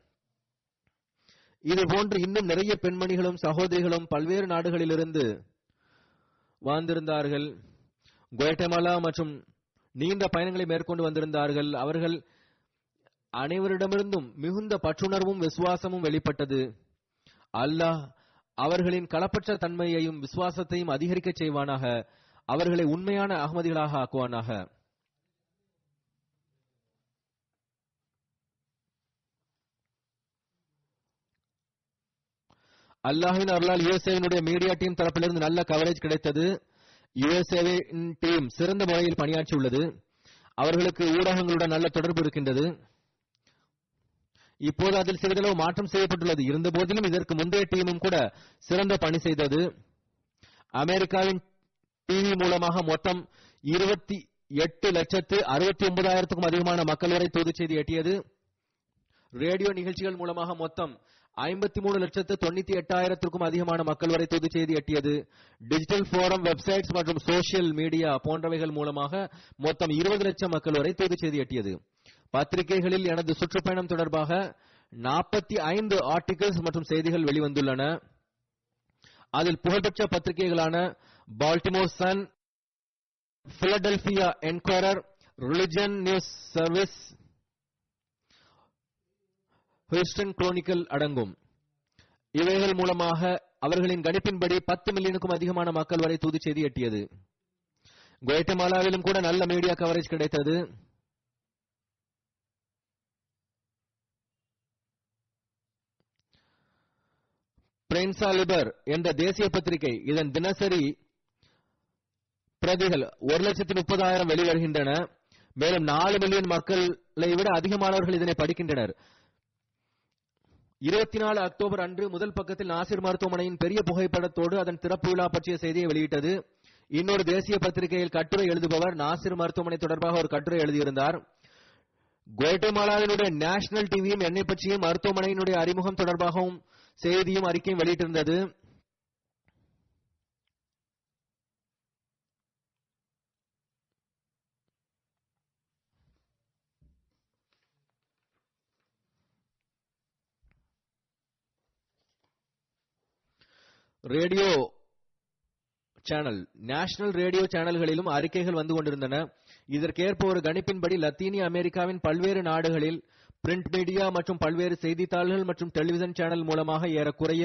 இது போன்று இன்னும் நிறைய பெண்மணிகளும் சகோதரிகளும் பல்வேறு நாடுகளிலிருந்து வந்திருந்தார்கள். குவாட்டமாலா மற்றும் நீண்ட பயணங்களை மேற்கொண்டு வந்திருந்தார்கள். அவர்கள் அனைவரிடமிருந்தும் மிகுந்த பற்றுணர்வும் விசுவாசமும் வெளிப்பட்டது. அல்லாஹ் அவர்களின் களப்பற்ற தன்மையையும் விசுவாசத்தையும் அதிகரிக்க செய்வானாக. அவர்களை உண்மையான அகமதிகளாக ஆக்குவானாக. அல்லாஹ்வின் அருளால் யுஎஸ்ஏவினுடைய மீடியா டீம் தரப்பிலிருந்து நல்ல கவரேஜ் கிடைத்தது. யுஎஸ்ஏவின் டீம் சிறந்த முறையில் பணியாற்றியுள்ளது. அவர்களுக்கு ஊடகங்களுடன் நல்ல தொடர்பு இருக்கின்றது. இப்போது அதில் சிறிதளவு மாற்றம் செய்யப்பட்டுள்ளது. இருந்த போதிலும் இதற்கு முந்தைய டீமும் கூட சிறந்த பணி செய்தது. அமெரிக்காவின் டிவி மூலமாக மொத்தம் 28,69,000க்கும் அதிகமான மக்கள் வரை தூது செய்தி எட்டியது. ரேடியோ நிகழ்ச்சிகள் மூலமாக மொத்தம் 53,98,000க்கும் அதிகமான மக்கள் வரை தூது செய்தி எட்டியது. டிஜிட்டல் போரம், வெப்சைட்ஸ் மற்றும் சோசியல் மீடியா போன்றவைகள் மூலமாக மொத்தம் 20 லட்சம் மக்கள் வரை தூது செய்தி எட்டியது. பத்திரிகைகளில் எனது சுற்றுப்பயணம் தொடர்பாக 45 ஆர்டிகிள்ஸ் மற்றும் செய்திகள் வெளிவந்துள்ளன. அதில் புகழ்பெற்ற பத்திரிகைகளான Baltimore Sun, Philadelphia Enquirer, Religion News Service, Houston Chronicle அடங்கும். இவைகள் மூலமாக அவர்களின் கணிப்பின்படி 10 மில்லியனுக்கும் அதிகமான மக்கள் வரை தூது செய்தி எட்டியது. குவாட்டமாலாவிலும் கூட நல்ல மீடியா கவரேஜ் கிடைத்தது. பிரென்சா லிபர் என்ற தேசிய பத்திரிகை, இதன் தினசரி பிரதிகள் 1,30,000 வெளிவருகின்றன. மேலும் 4 மில்லியன் மக்களை விட அதிகமானவர்கள் இதனை படிக்கின்றனர். 24 அக்டோபர் அன்று முதல் பக்கத்தில் நாசிர் மருத்துவமனையின் பெரிய புகைப்படத்தோடு அதன் திறப்பு விழா பற்றிய செய்தியை வெளியிட்டது. இன்னொரு தேசிய பத்திரிகையில் கட்டுரை எழுதுபவர் நாசிர் மருத்துவமனை தொடர்பாக ஒரு கட்டுரை எழுதியிருந்தார். குவாட்டமாலாவினுடைய நேஷனல் டிவியும் என்னை பற்றியும் மருத்துவமனையினுடைய அறிமுகம் தொடர்பாகவும் செய்தியும் அறிக்கையும் வெளியிட்டிருந்தது. ரேடியோ சேனல், நேஷனல் ரேடியோ சேனல்களிலும் அறிக்கைகள் வந்து கொண்டிருந்தன. இதற்கேற்ப ஒரு கணிப்பின்படி லத்தீனிய அமெரிக்காவின் பல்வேறு நாடுகளில் பிரிண்ட் மீடியா மற்றும் பல்வேறு செய்தித்தாள்கள் மற்றும் டெலிவிஷன் சேனல் மூலமாக ஏறக்குறைய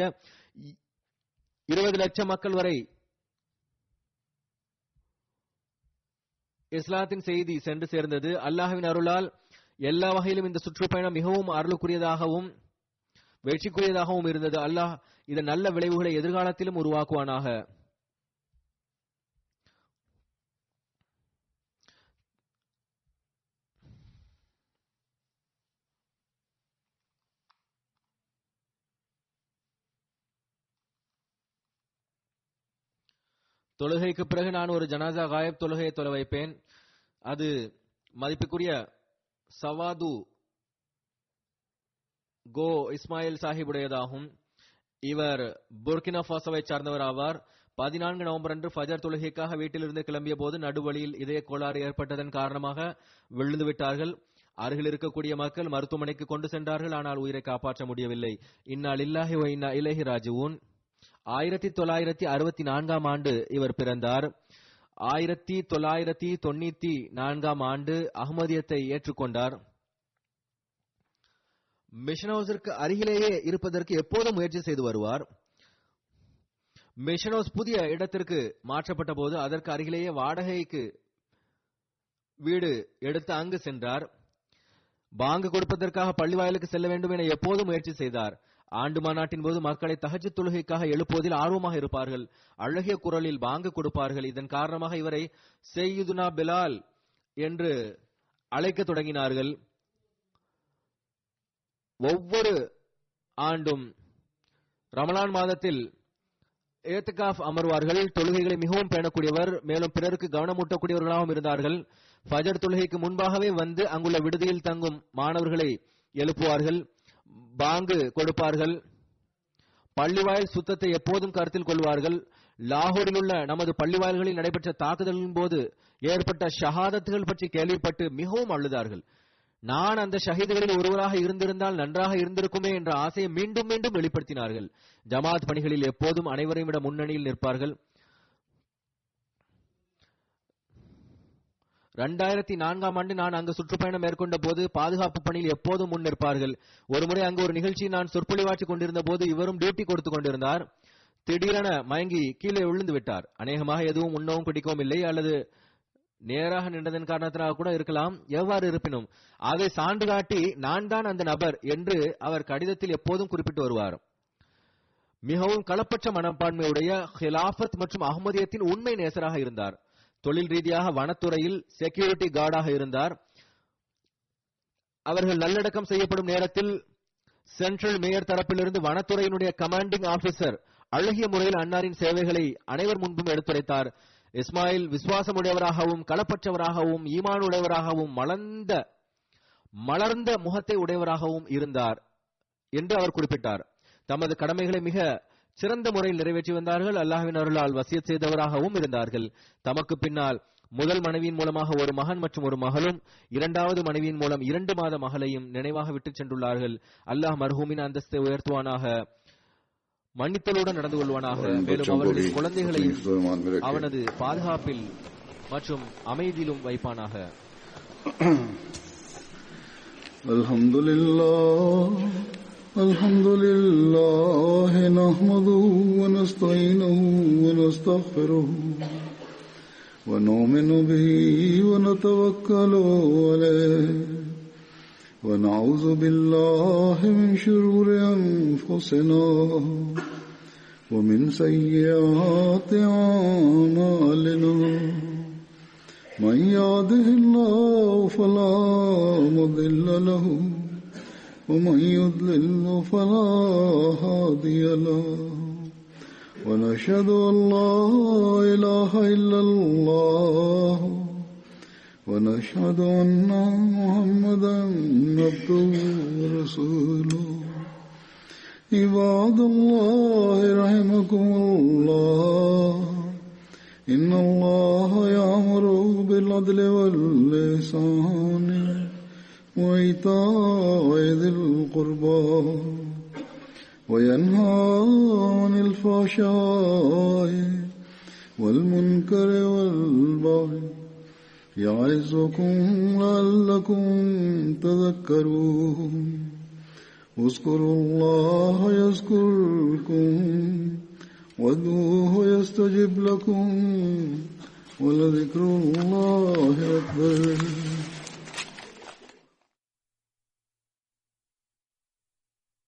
20 லட்சம் மக்கள் வரை இஸ்லாத்தின் செய்தி சென்று சேர்ந்தது. அல்லாஹ்வின் அருளால் எல்லா வகையிலும் இந்த சுற்றுப்பயணம் மிகவும் அருளுக்குரியதாகவும் வெற்றிக்குரியதாகவும் இருந்தது. அல்லாஹ் இதன் நல்ல விளைவுகளை எதிர்காலத்திலும் உருவாக்குவானாக. தொழுகைக்கு பிறகு நான் ஒரு ஜனாசா காயப் தொழுகையை தொலை வைப்பேன். அது மதிப்புக்குரிய சவாது கோ இஸ்மாயில் சாஹிபுடையதாகும். இவர் புர்கினா ஃபாசோவை சார்ந்தவர் ஆவார். 14 நவம்பர் அன்று ஃபஜர் தொழுகைக்காக வீட்டிலிருந்து கிளம்பிய போது நடுவழியில் இதய கோளாறு ஏற்பட்டதன் காரணமாக விழுந்து விட்டார்கள். அருகில் இருக்கக்கூடிய மக்கள் மருத்துவமனைக்கு கொண்டு சென்றார்கள். ஆனால் உயிரை காப்பாற்ற முடியவில்லை. இன்னா லில்லாஹி வ இன்னா இலைஹி ராஜிஊன். 1964 ஆண்டு இவர் பிறந்தார். 1994 ஆண்டு அஹ்மதியத்தை ஏற்றுக்கொண்டார். மிஷன் ஹவுஸிற்கு அருகிலேயே இருப்பதற்கு எப்போதும் முயற்சி செய்து வருவார். மிஷன் ஹவுஸ் புதிய இடத்திற்கு மாற்றப்பட்ட போது அதற்கு அருகிலேயே வாடகைக்கு வீடு எடுத்து அங்கு சென்றார். பாங்கு கொடுப்பதற்காக பள்ளிவாயலுக்கு செல்ல வேண்டும் என எப்போதும் முயற்சி செய்தார். ஆண்டு மாநாட்டின் போது மக்களை தஹஜ்ஜுத் தொழுகைக்காக எழுப்புவதில் ஆர்வமாக இருப்பார்கள். அழகிய குரலில் பாங்கு கொடுப்பார்கள். இதன் காரணமாக இவரை செய்யுதுனா பிலால் என்று அழைக்க தொடங்கினார்கள். ஒவ்வொரு ஆண்டும் ரமலான் மாதத்தில் ஏத்திகாஃப் அமர்வார்கள். தொழுகைகளை மிகவும் பேணக்கூடியவர், மேலும் பிறருக்கு கவனமூட்டக்கூடியவர்களாகவும் இருந்தார்கள். ஃபஜர் தொழுகைக்கு முன்பாகவே வந்து அங்குள்ள விடுதியில் தங்கும் மாணவர்களை எழுப்புவார்கள், பாங்கு கொடுப்பார்கள். பள்ளிவாயல் சுத்தத்தை எப்போதும் கருத்தில் கொள்வார்கள். லாகூரில் உள்ள நமது பள்ளிவாயல்களில் நடைபெற்ற தாக்குதலின் போது ஏற்பட்ட ஷஹாதத்துகள் பற்றி கேள்விப்பட்டு மிகவும் அழுதார்கள். நான் அந்த ஷஹீதுகளில் ஒருவராக இருந்திருந்தால் நன்றாக இருந்திருக்குமே என்ற ஆசையை மீண்டும் மீண்டும் வெளிப்படுத்தினார்கள். ஜமாத் பணிகளில் எப்போதும் அனைவரையும் விட முன்னணியில் நிற்பார்கள். 2004 ஆண்டு நான் அங்கு சுற்றுப்பயணம் மேற்கொண்ட போது பாதுகாப்பு பணியில் எப்போதும் முன் நிற்பார்கள். ஒருமுறை அங்கு ஒரு நிகழ்ச்சியில் நான் சொற்பொழிவாற்றிக் கொண்டிருந்த போது இவரும் டியூட்டி கொடுத்துக் கொண்டிருந்தார். திடீரென மயங்கி கீழே விழுந்து விட்டார். அநேகமாக எதுவும் உண்ணவும் குடிக்கவும் இல்லை, அல்லது நேராக நின்றதன் காரணத்தினாக கூட இருக்கலாம். எவ்வாறு இருப்பினும் அதை சான்று காட்டி நான் தான் அந்த நபர் என்று அவர் கடிதத்தில் எப்போதும் குறிப்பிட்டு வருவார். மிகவும் களப்பற்ற மனப்பான்மையுடைய ஹிலாஃபத் மற்றும் அஹ்மதியத்தின் உண்மை நேசராக இருந்தார். தொழில் ரீதியாக வனத்துறையில் செக்யூரிட்டி கார்டாக இருந்தார். அவர்கள் நல்லடக்கம் செய்யப்படும் நேரத்தில் சென்ட்ரல் மேயர் தரப்பிலிருந்து வனத்துறையினுடைய கமாண்டிங் ஆபீசர் அழகிய முறையில் அன்னாரின் சேவைகளை அனைவர் முன்பும் எடுத்துரைத்தார். இஸ்மாயில் விசுவாசமுடையவராகவும் களப்பற்றவராகவும் ஈமான் உடையவராகவும் மலர்ந்த முகத்தை உடையவராகவும் இருந்தார் என்று அவர் குறிப்பிட்டார். தமது கடமைகளை மிக சிறந்த முறையில் நிறைவேற்றி வந்தார்கள். அல்லாஹ்வின் அருளால் வசியத் செய்தவராகவும் இருந்தார்கள். தமக்கு பின்னால் முதல் மனைவியின் மூலமாக ஒரு மகன் மற்றும் ஒரு மகளும், இரண்டாவது மனைவியின் மூலம் 2 மாத மகளையும் நினைவாக விட்டுச் சென்றுள்ளார்கள். அல்லாஹ் மர்ஹூமின் அந்தஸ்தை உயர்த்துவானாக, மன்னித்தலுடன் நடந்து கொள்வானாக. மேலும் அவர்களின் குழந்தைகளையும் அவனது பாதுகாப்பில் மற்றும் அமைதியிலும் வைப்பானாக. அல்ஹம்துலில்லாஹ் நஹ்மதுஹு வ நஸ்தஈனுஹு வ நஸ்தக்ஃபிருஹு வ நு'மினு பிஹி வ நதவக்கலு அலைஹி வ நஊது பில்லாஹி மின் ஷுரூரி அன்ஃபுஸினா வ மின் ஸய்யிஆத்தி அஅமாலினா மன் யஹ்திஹில்லாஹு ஃபலா முضில்ல லஹு ومن يضلل فلا هادي له ونشهد أن لا إله إلا الله ونشهد أن محمدا عبده ورسوله عباد الله رحمكم الله إن الله يأمر بالعدل والإحسان وإيتاء ذي القربى وينهى عن الفحشاء والمنكر والبغي يعظكم لعلكم تذكرون اذكروا الله يذكركم وادعوه يستجب لكم ولذكر الله أكبر